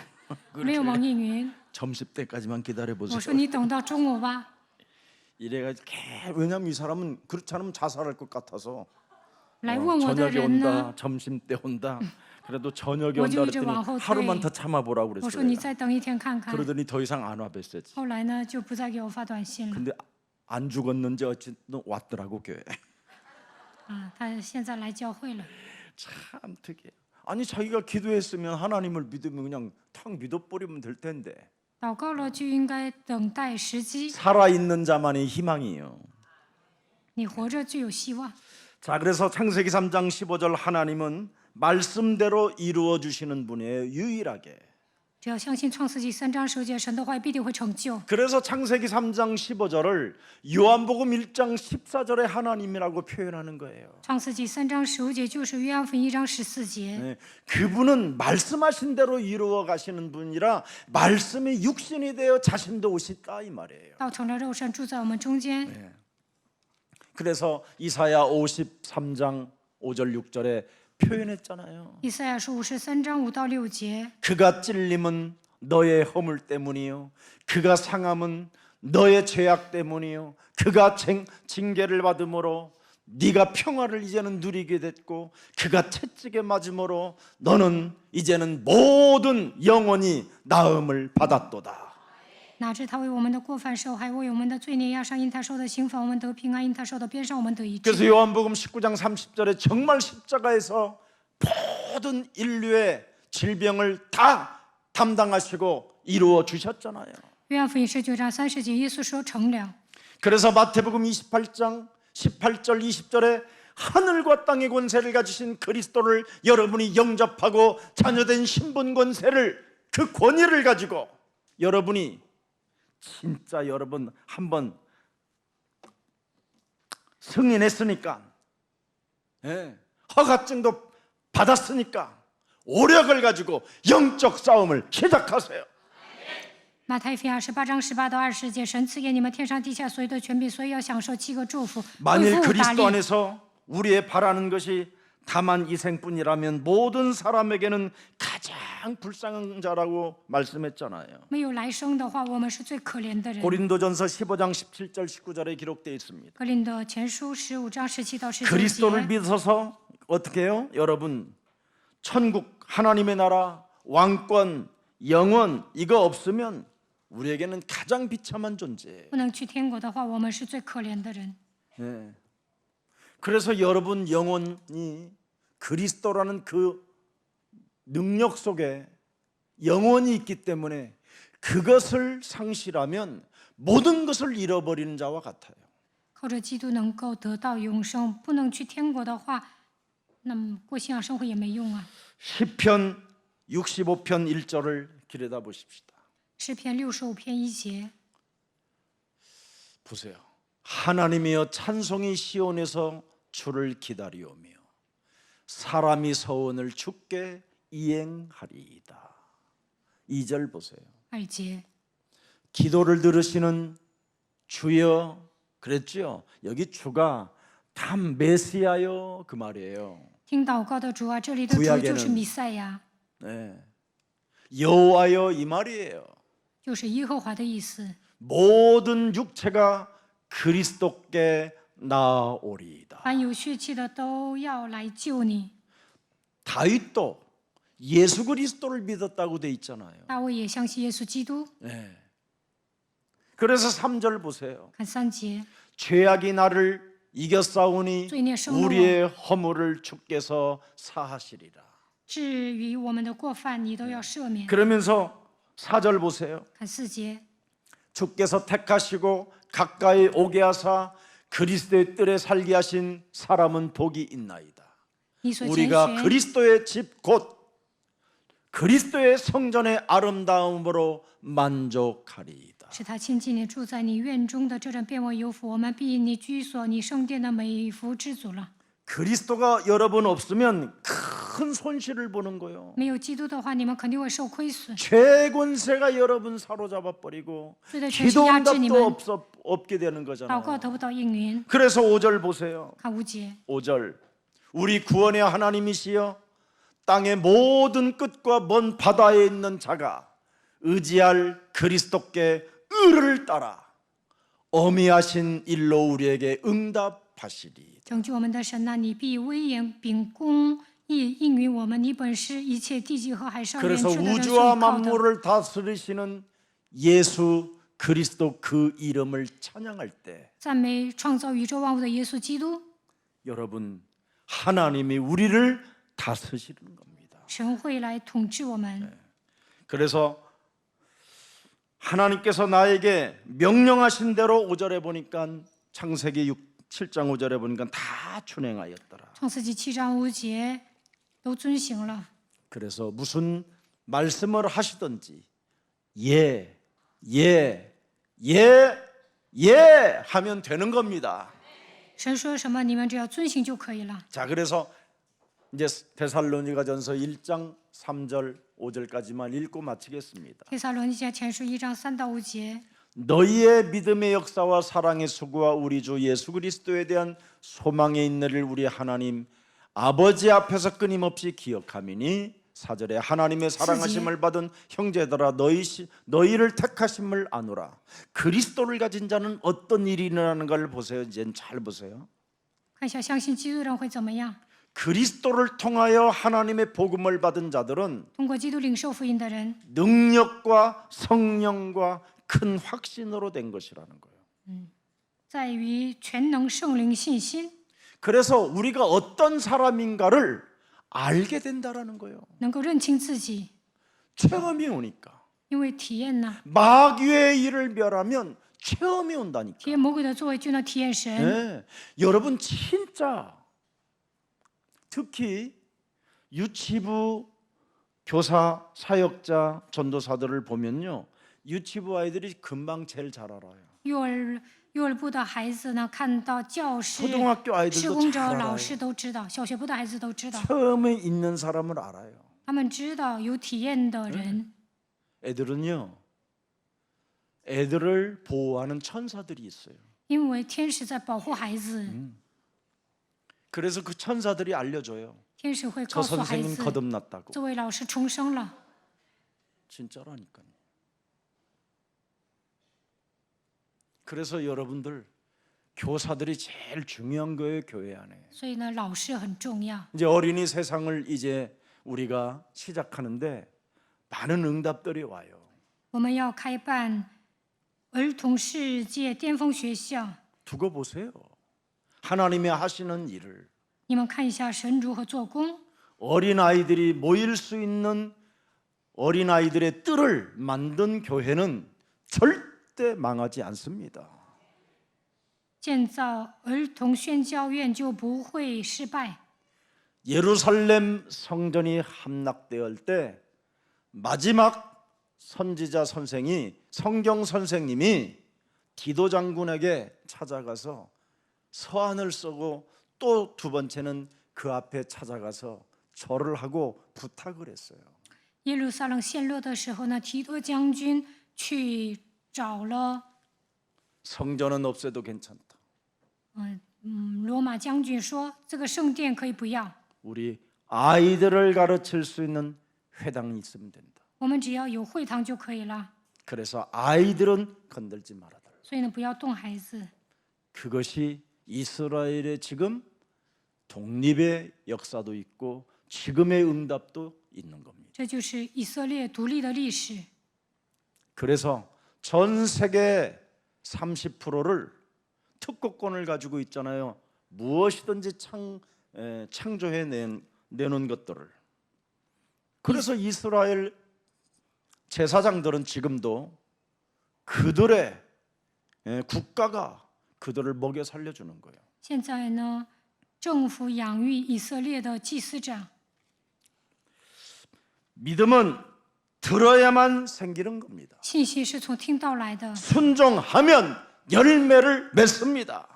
没有蒙应允。 점심 때까지만 기다려 我说 보세요. 你等到中午吧。 이래가지고 왜냐면 이 사람은 그렇지 않으면 자살할 것 같아서 来问我的 저녁에 人呢， 온다, 점심 때 온다. 그래도 저녁에 온다 오직 이제 그랬더니 왕후 하루만 때. 더 참아보라고 我说 그랬어요. 你再等一天看看。 그러더니 더 이상 안 와뵀어요. 后来呢，就不再给我发短信了。 근데 안 죽었는지 어쨌든 왔더라고 교회. 啊，他现在来教会了。 참 특이해요. 아니 자기가 기도했으면 하나님을 믿으면 그냥 탁 믿어버리면 될 텐데. 祷告了就应该等待时机， 살아있는 자만이 희망이에요. 你活着就有希望。 자, 그래서 창세기 3장 15절 하나님은 말씀대로 이루어 주시는 분이에요. 유일하게. 只要相信创世纪3章10节，神的话必定会成就。 그래서 창세기 3장 15절을 요한복음 1장 14절에 하나님이라고 표현하는 거예요. 创世纪3章15节就是约翰福音1章14节。 네, 그분은 말씀하신 대로 이루어 가시는 분이라 말씀이 육신이 되어 자신도 오셨다 이 말이에요. 道成了肉身，住在我们中间。 그래서 이사야 53장 5절 6절에 표현했잖아요. 以赛亚书53章5到6节， 그가 찔림은 너의 허물 때문이요, 그가 상함은 너의 죄악 때문이요, 그가 징계를 받음으로 네가 평화를 이제는 누리게 됐고, 그가 채찍에 맞음으로 너는 이제는 모든 영원히 나음을 받았도다. 哪知他为我们的过犯受害，为我们的罪孽压伤，因他受的刑罚我们得平安，因他受的鞭伤我们得医治。 그래서 요한복음 19장 30절에 정말 십자가에서 모든 인류의 질병을 다 담당하시고 이루어 주셨잖아요. 约翰福音19章30节，耶稣说成了。 그래서 마태복음 28장 18절 20절에 하늘과 땅의 권세를 가지신 그리스도를 여러분이 영접하고 자녀된 신분 권세를, 그 권위를 가지고 여러분이 진짜 여러분 한번 승인했으니까, 허가증도 받았으니까 오력을 가지고 영적 싸움을 시작하세요. 马太福音28章18到20节，神赐给你们天上地下所有的权柄，所以要享受7个祝福。 만일 恢复大 그리스도 力。 안에서 우리의 바라는 것이 다만 이 생뿐이라면 모든 사람에게는 가장 불쌍한 자라고 말씀했잖아요. 没有来生的话，我们是最可怜的人。 고린도전서 15장 17절 19절에 기록되어 있습니다. 格林德前书15章17到19 그리스도를 节。 믿어서 어떻게 해요? 여러분, 천국, 하나님의 나라, 왕권, 영원 이거 없으면 우리에게는 가장 비참한 존재예요. 不能去天国的话，我们是最可怜的人。 네. 그래서 여러분 영혼이 그리스도라는 그 능력 속에 영혼이 있기 때문에 그것을 상실하면 모든 것을 잃어버리는 자와 같아요. 靠着基督能够得到永生，不能去天国的话，那么过信仰生活也没用啊。 시편 65편 1절을 기려다 보십시다. 诗篇65篇1节， 보세요. 하나님이여 찬송이 시온에서 주를 기다리오며 사람이 서원을 주께 이행하리이다. 2절 보세요. 2节， 기도를 들으시는 주여 그랬죠. 여기 주가 다 메시아요 그 말이에요. 听祷告的主啊，这里的主 구약에는 就是弥赛亚， 네. 여호와여 이 말이에요. 就是耶和华的意思。 모든 육체가 그리스도께 나오리이다. 凡有血气的都要来救你。 다윗도 예수 그리스도를 믿었다고 돼 있잖아요. 大卫也相信耶稣基督。 네. 그래서 3절 보세요. 看3节， 죄악이 나를 이겼사오니 罪孽胜了我， 우리의 허물을 주께서 사하시리라. 至于我们的过犯，你都要赦免。 그러면서 4절 보세요. 看4节， 주께서 택하시고 가까이 오게 하사 그리스도의 뜰에 살게 하신 사람은 복이 있나이다. 你所拣 우리가 选 그리스도의 집 곧 그리스도의 성전의 아름다움으로 만족하리이다. 使他亲近你，住在你院中的这人变为有福，我们必因你居所、你圣殿的美福知足了。 그리스도가 여러분 없으면 큰 손실을 보는 거예요. 没有基督的话，你们肯定会受亏损。 죄권세가 여러분 사로잡아 버리고 罪的权势压制你 기도 们， 없게 되는 祷 거잖아요. 告得不到应允。 그래서 5절 보세요. 看5节， 5절 우리 구원의 하나님이시여 땅의 모든 끝과 먼 바다에 있는 자가 의지할 그리스도께 의를 따라 어미하신 일로 우리에게 응답하시리. 拯救我们的神呐、你必威严秉公义应允我们。你本是一切地极和海上连 그래서 至的人所 우주와 依靠的。 만물을 다스리시는 예수 그리스도 그 이름을 찬양할 때 赞美创造宇宙万物的耶稣基督， 여러분 하나님이 우리를 다스리는 겁니다. 神会来统治我们。 그래서 하나님께서 나에게 명령하신 대로 5절에 보니까 창세기 7장 5절에 보니까 다 준행하였더라. 创世纪7章5节都遵行了。 그래서 무슨 말씀을 하시든지 예, 예, 예, 예 하면 되는 겁니다. 神说什么，你们只要遵行就可以了。 자, 그래서 이제 데살로니가전서 1장 3절 5절까지만 읽고 마치겠습니다. 帖撒罗尼迦前书1章3到5节， 너희의 믿음의 역사와 사랑의 수고와 우리 주 예수 그리스도에 대한 소망에 있는 우리 하나님 아버지 앞에서 끊임없이 기억하미니 4절에 하나님의 사랑하심을 받은 형제들아 너희를 택하심을 아노라. 그리스도를 가진 자는 어떤 일이 일어나는 걸 보세요. 이제 잘 보세요. 看一下相信基督的人会怎么样？ 그리스도를 통하여 하나님의 복음을 받은 자들은 通过基督领受福音的人， 능력과 성령과 큰 확신으로 된 것이라는 거예요. 在于全能圣灵信心， 그래서 우리가 어떤 사람인가를 알게 된다라는 거예요. 能够认清自己， 체험이 오니까. 因为体验呢， 마귀의 일을 멸하면 체험이 온다니까. 体验魔鬼的作为就能体验神。 네. 여러분 진짜 특히 유치부 교사, 사역자, 전도사들을 보면요. 유치부 아이들이 금방 제일 잘 알아요. 幼儿部的孩子呢，看到教师、 초등학교 施 아이들도 工者、 잘 老 알아요. 师都知道，小学部的孩子都知道， 처음에 있는 사람을 알아요. 他们知道有体验的人。 애들은요. 애들을 보호하는 천사들이 있어요. 因为天使在保护孩子， 그래서 그 천사들이 알려줘요. 天使会 저 告诉孩 선생님 子， 거듭났다고. 这位老师重生了。 진짜라니까요. 그래서 여러분들 교사들이 제일 중요한 거예요, 교회 안에. 所以呢，老师很重要。 이제 어린이 세상을 이제 우리가 시작하는데 많은 응답들이 와요. 我们要开办儿童世界巅峰学校， 두고 보세요. 하나님이 하시는 일을 你们看一下神如何做工。 어린 아이들이 모일 수 있는 어린 아이들의 뜰을 만든 교회는 절대 망하지 않습니다. 建造儿童宣教院就不会失败。 예루살렘 성전이 함락되었을 때 마지막 선지자 선생이 성경 선생님이 디도 장군에게 찾아가서 서한을 쓰고 또 두 번째는 그 앞에 찾아가서 절을 하고 부탁을 했어요. 耶路撒冷陷落的时候呢，提多将军去找了 성전은 없애도 괜찮다. 罗马将军说这个圣殿可以不要， 우리 아이들을 가르칠 수 있는 회당이 있으면 된다. 我们只要有会堂就可以了。 그래서 아이들은 건들지 말아달라. 所以呢，不要动孩子。 그것이 이스라엘의 지금 독립의 역사도 있고 지금의 응답도 있는 겁니다. 这就是以色列独立的历史。 그래서 전 세계 30%를 특허권을 가지고 있잖아요. 무엇이든지 창조해 내놓은 것들을. 그래서 이스라엘 제사장들은 지금도 그들의 국가가 그들을 먹여 살려주는 거예요. 现在呢，政府养育以色列的祭司长。 믿음은 들어야만 생기는 겁니다. 信息是从听到来的， 순종하면 열매를 맺습니다.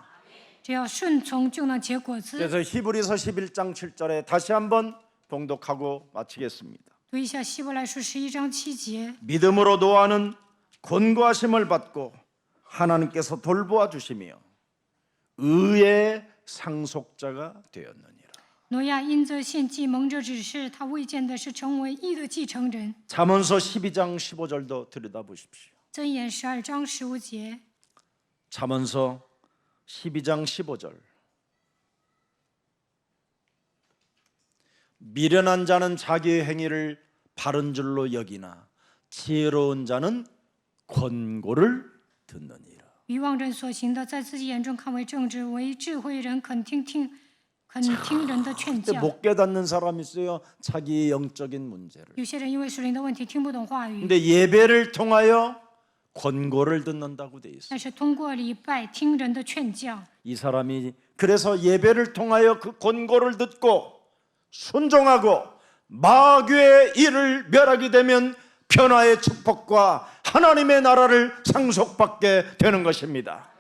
只要顺从就能结果子。 그래서 히브리서 11장 7절에 다시 한번 봉독하고 마치겠습니다. 读一下希伯来书11章7节， 믿음으로 노아는 권고하심을 받고 하나님께서 돌보아 주시며 의의 상속자가 되었느니라. 挪亚因着献祭蒙着指示，他未见的是成为义的继承人。 잠언서 12장 15절도 들여다보십시오. 箴言12章15节， 잠언서 12장 15절. 미련한 자는 자기의 행위를 바른 줄로 여기나 지혜로운 자는 권고를 듣느니라. 愚妄人所行的，在自己眼中看为正直，为智慧人肯听人的劝 근데 教。 못 깨닫는 사람이 있어요. 자기의 영적인 문제를. 有些人因为属灵的问题听不懂话语， 근데 예배를 통하여 권고를 듣는다고 돼 있어요. 但是通过礼拜听人的劝教。 이 사람이 그래서 예배를 통하여 그 권고를 듣고 순종하고 마귀의 일을 멸하게 되면 변화의 축복과 하나님의 나라를 상속받게 되는 것입니다.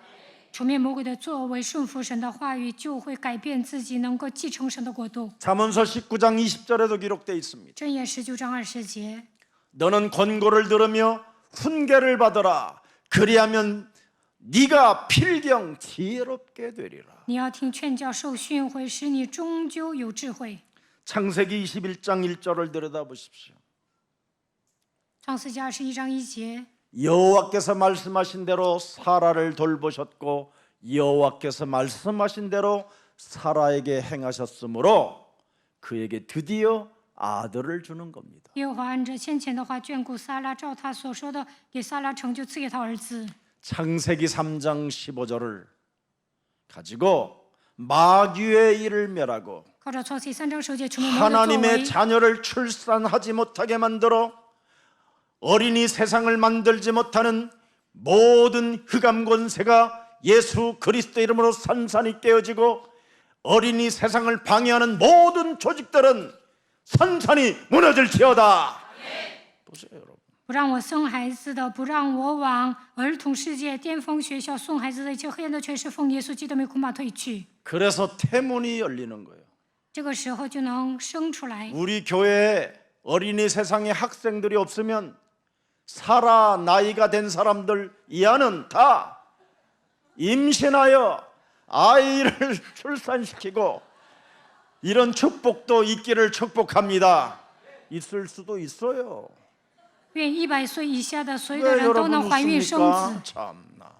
除灭魔鬼的作为，顺服神的话语，就会改变自己，能够继承神的国度。 잠언서 19장 20절에도 기록되어 있습니다. 箴言19章20节， 너는 권고를 들으며 훈계를 받으라. 그리하면 네가 필경 지혜롭게 되리라. 你要听劝教，受训，会使你终究有智慧。 창세기 21장 1절을 들여다보십시오. 创世纪21章1节， 여호와께서 말씀하신 대로 사라를 돌보셨고 여호와께서 말씀하신 대로 사라에게 행하셨으므로 그에게 드디어 아들을 주는 겁니다. 耶和华按着先前的话眷顾撒拉，照他所说的，给撒拉成就，赐给他儿子。 창세기 3장 15절을 가지고 마귀의 일을 멸하고 靠着创世记3章10节除灭魔鬼的作 하나님의 为， 자녀를 출산하지 못하게 만들어 어린이 세상을 만들지 못하는 모든 흑암 권세가 예수 그리스도 이름으로 산산이 깨어지고 어린이 세상을 방해하는 모든 조직들은 산산이 무너질지어다. 보세요, 여러분. 不让我生孩子的，不让我往儿童世界、巅峰学校送孩子的一切黑暗的权势，奉耶稣基督的名恐怕退去。 그래서 태문이 열리는 거예요. 这个时候就能生出来。 우리 교회에 어린이 세상에 학생들이 없으면 살아 나이가 된 사람들 이하는 다 임신하여 아이를 출산시키고 이런 축복도 있기를 축복합니다. 있을 수도 있어요. 愿100岁以下的所有 왜 的人都 여러분 能怀孕生 웃습니까? 子。 참나.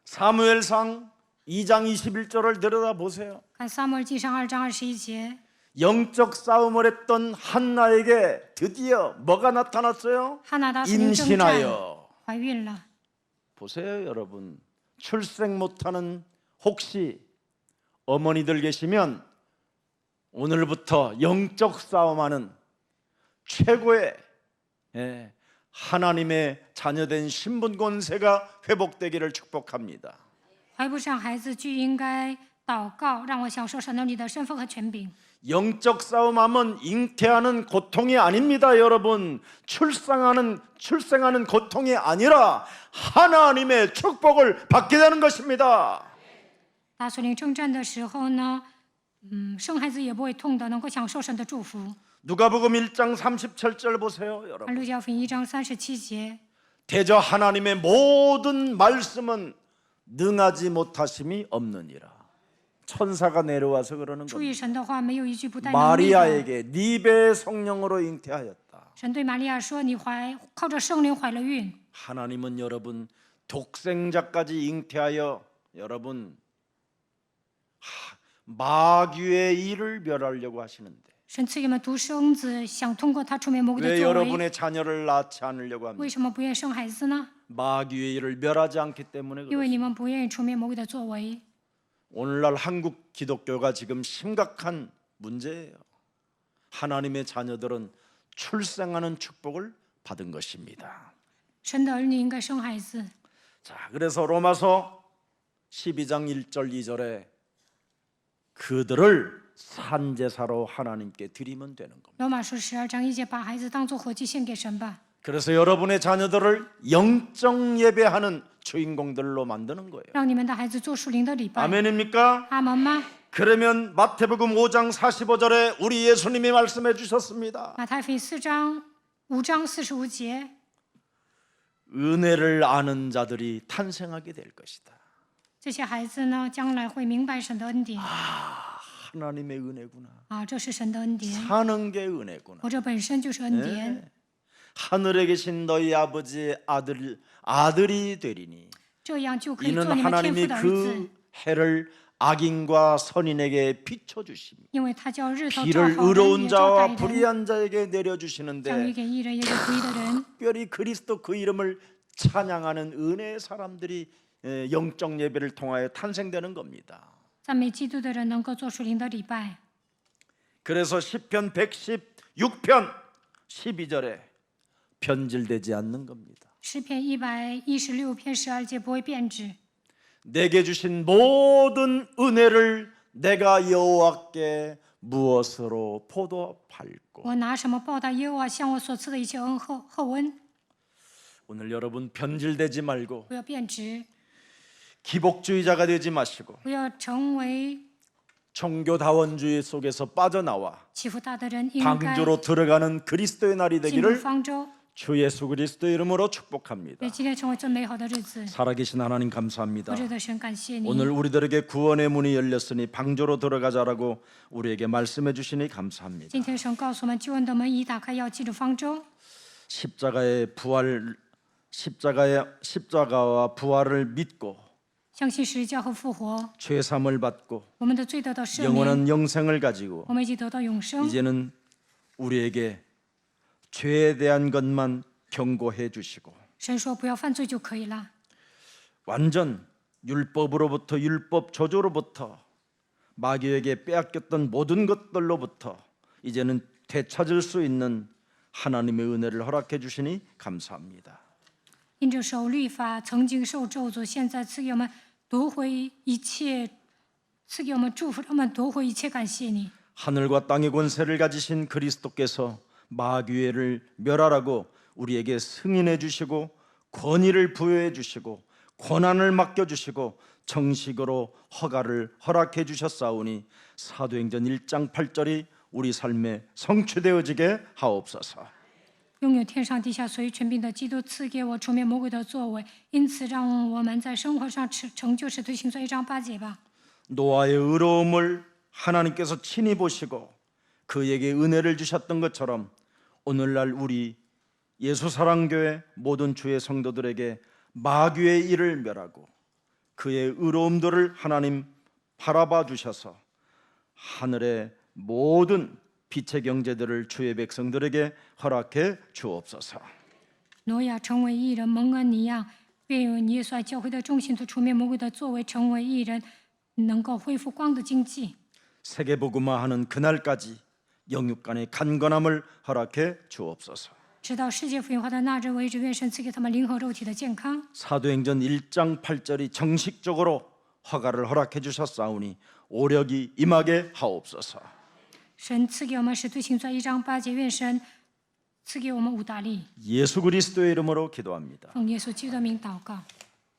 사무엘상 2장 21절을 들여다보세요. 看撒母耳记上2章21节， 영적 싸움을 했던 한나에게 드디어 뭐가 나타났어요? 哈拿达属灵征战， 임신하여. 怀孕了。 보세요, 여러분. 출생 못하는 혹시 어머니들 계시면 오늘부터 영적 싸움하는 최고의 하나님의 자녀된 신분 권세가 회복되기를 축복합니다. 怀不上孩子就应该祷告，让我享受神的你的身份和权柄。 영적 싸움하면 잉태하는 고통이 아닙니다, 여러분. 출생하는 고통이 아니라 하나님의 축복을 받게 되는 것입니다. 打属灵征战的时候呢，生孩子也不会痛的，能够享受神的祝福。 누가복음 1장 37절 보세요, 看 여러분. 路加福音1章37节， 대저 하나님의 모든 말씀은 능하지 못하심이 없느니라. 천사가 내려와서 그러는 注意 겁니다. 神的话没有一句不带能力的。 마리아에게 네 배의 성령으로 잉태하였다. 神对玛利亚说：“你靠着圣灵怀了孕。 하나님은 여러분 독생자까지 잉태하여 여러분 마귀의 일을 멸하려고 하시는데 神赐给我们独生子，想通过他出面魔鬼的 왜 作为。 여러분의 자녀를 낳지 않으려고 为 합니까? 什么不愿意生孩子呢？ 마귀의 일을 멸하지 않기 때문에 因为 그렇습니다. 你们不愿意出面魔鬼的作为。 오늘날 한국 기독교가 지금 심각한 문제예요. 하나님의 자녀들은 출생하는 축복을 받은 것입니다. 神的儿女应该生孩子。 자, 그래서 로마서 12장 1절 2절에 그들을 산제사로 하나님께 드리면 되는 겁니다. 罗马书12章1节，把孩子当作活祭献给神吧。 그래서 여러분의 자녀들을 영적 예배하는 주인공들로 만드는 거예요. 让你们的孩子做属灵的礼拜。 아멘입니까? 阿门吗？ 그러면 마태복음 5장 45절에 우리 예수님이 말씀해 주셨습니다. 马太福音5章45节， 은혜를 아는 자들이 탄생하게 될 것이다. 这些孩子呢，将来会明白神的恩典。 하나님의 은혜구나. 啊，这是神的恩典， 사는 게 은혜구나. 活着本身就是恩典。 네. 하늘에 계신 너희 아버지의 아들이 되리니 这样就可以做 이는 你们天父 하나님이 的儿子， 그 해를 악인과 선인에게 비춰주시니 因为他叫日头照 비를 好人 의로운 也照 자와 歹人， 불의한 자에게 降雨 내려주시는데 给义人也给不义的人。 특별히 그리스도 그 이름을 찬양하는 은혜의 사람들이 영적 예배를 통하여 탄생되는 겁니다. 赞美基督的人能够做属灵的礼拜。 그래서 시편 116편 12절에 변질되지 않는 겁니다. 诗篇116篇12节不会变质。 내게 주신 모든 은혜를 내가 여호와께 무엇으로 보답할꼬. 我拿什么报答耶和华向我所赐的一切恩厚恩？ 오늘 여러분 변질되지 말고 不要变质， 기복주의자가 되지 마시고 不要成为 종교다원주의 속에서 빠져나와 欺负大的人，应该 방주로 들어가는 그리스도의 날이 进入 되기를 方舟， 주 예수 그리스도 이름으로 축복합니다. 愿今天成为最美好的日子。 살아계신 하나님 감사합니다. 活着的神，感谢你。 오늘 우리들에게 구원의 문이 열렸으니 방주로 들어가자라고 우리에게 말씀해 주시니 감사합니다. 今天神告诉我们，救恩的门已打开，要进入方舟。 십자가의 부활, 십자가와 부활을 믿고 相信十字架和复活， 죄 사함을 받고 我们的罪得到赦免， 영원한 영생을 가지고 我们已经得到永生。 이제는 우리에게 죄에 대한 것만 경고해 주시고 神说不要犯罪就可以了。 완전 율법으로부터 율법 저주로부터 마귀에게 빼앗겼던 모든 것들로부터 이제는 되찾을 수 있는 하나님의 은혜를 허락해 주시니 감사합니다. 因着守律法曾经受咒诅，现在赐给我们夺回一切，赐给我们祝福，让我们夺回一切。感谢你， 하늘과 땅의 권세를 가지신 그리스도께서 마귀를 멸하라고 우리에게 승인해 주시고 권위를 부여해 주시고 권한을 맡겨 주시고 정식으로 허가를 허락해 주셨사오니 사도행전 1장 8절이 우리 삶에 성취되어지게 하옵소서. 拥有天上地下随权柄的基督赐给我除灭魔鬼的作为，因此让我们在生活上成就使徒行传1章8节吧。 노아의 의로움을 하나님께서 친히 보시고 그에게 은혜를 주셨던 것처럼 오늘날 우리 예수사랑교회 모든 주의 성도들에게 마귀의 일을 멸하고 그의 의로움들을 하나님 바라봐 주셔서 하늘의 모든 빛의 경제들을 주의 백성들에게 허락해 주옵소서. 挪亚成为义人，蒙恩一样，愿有耶稣爱教会的众信徒除灭魔鬼的作为，成为义人，能够恢复光的经济。 세계복음화하는 그날까지 영육 간의 간건함을 허락해 주옵소서. 直到世界福音化的那日为止，愿神赐给他们灵和肉体的健康。 사도행전 1장 8절이 정식적으로 허가를 허락해 주셨사오니 오력이 임하게 하옵소서. 神赐给我们使徒行传1章8节，愿神赐给我们五大力。 예수 그리스도의 이름으로 기도합니다. 奉耶稣基督的名祷告。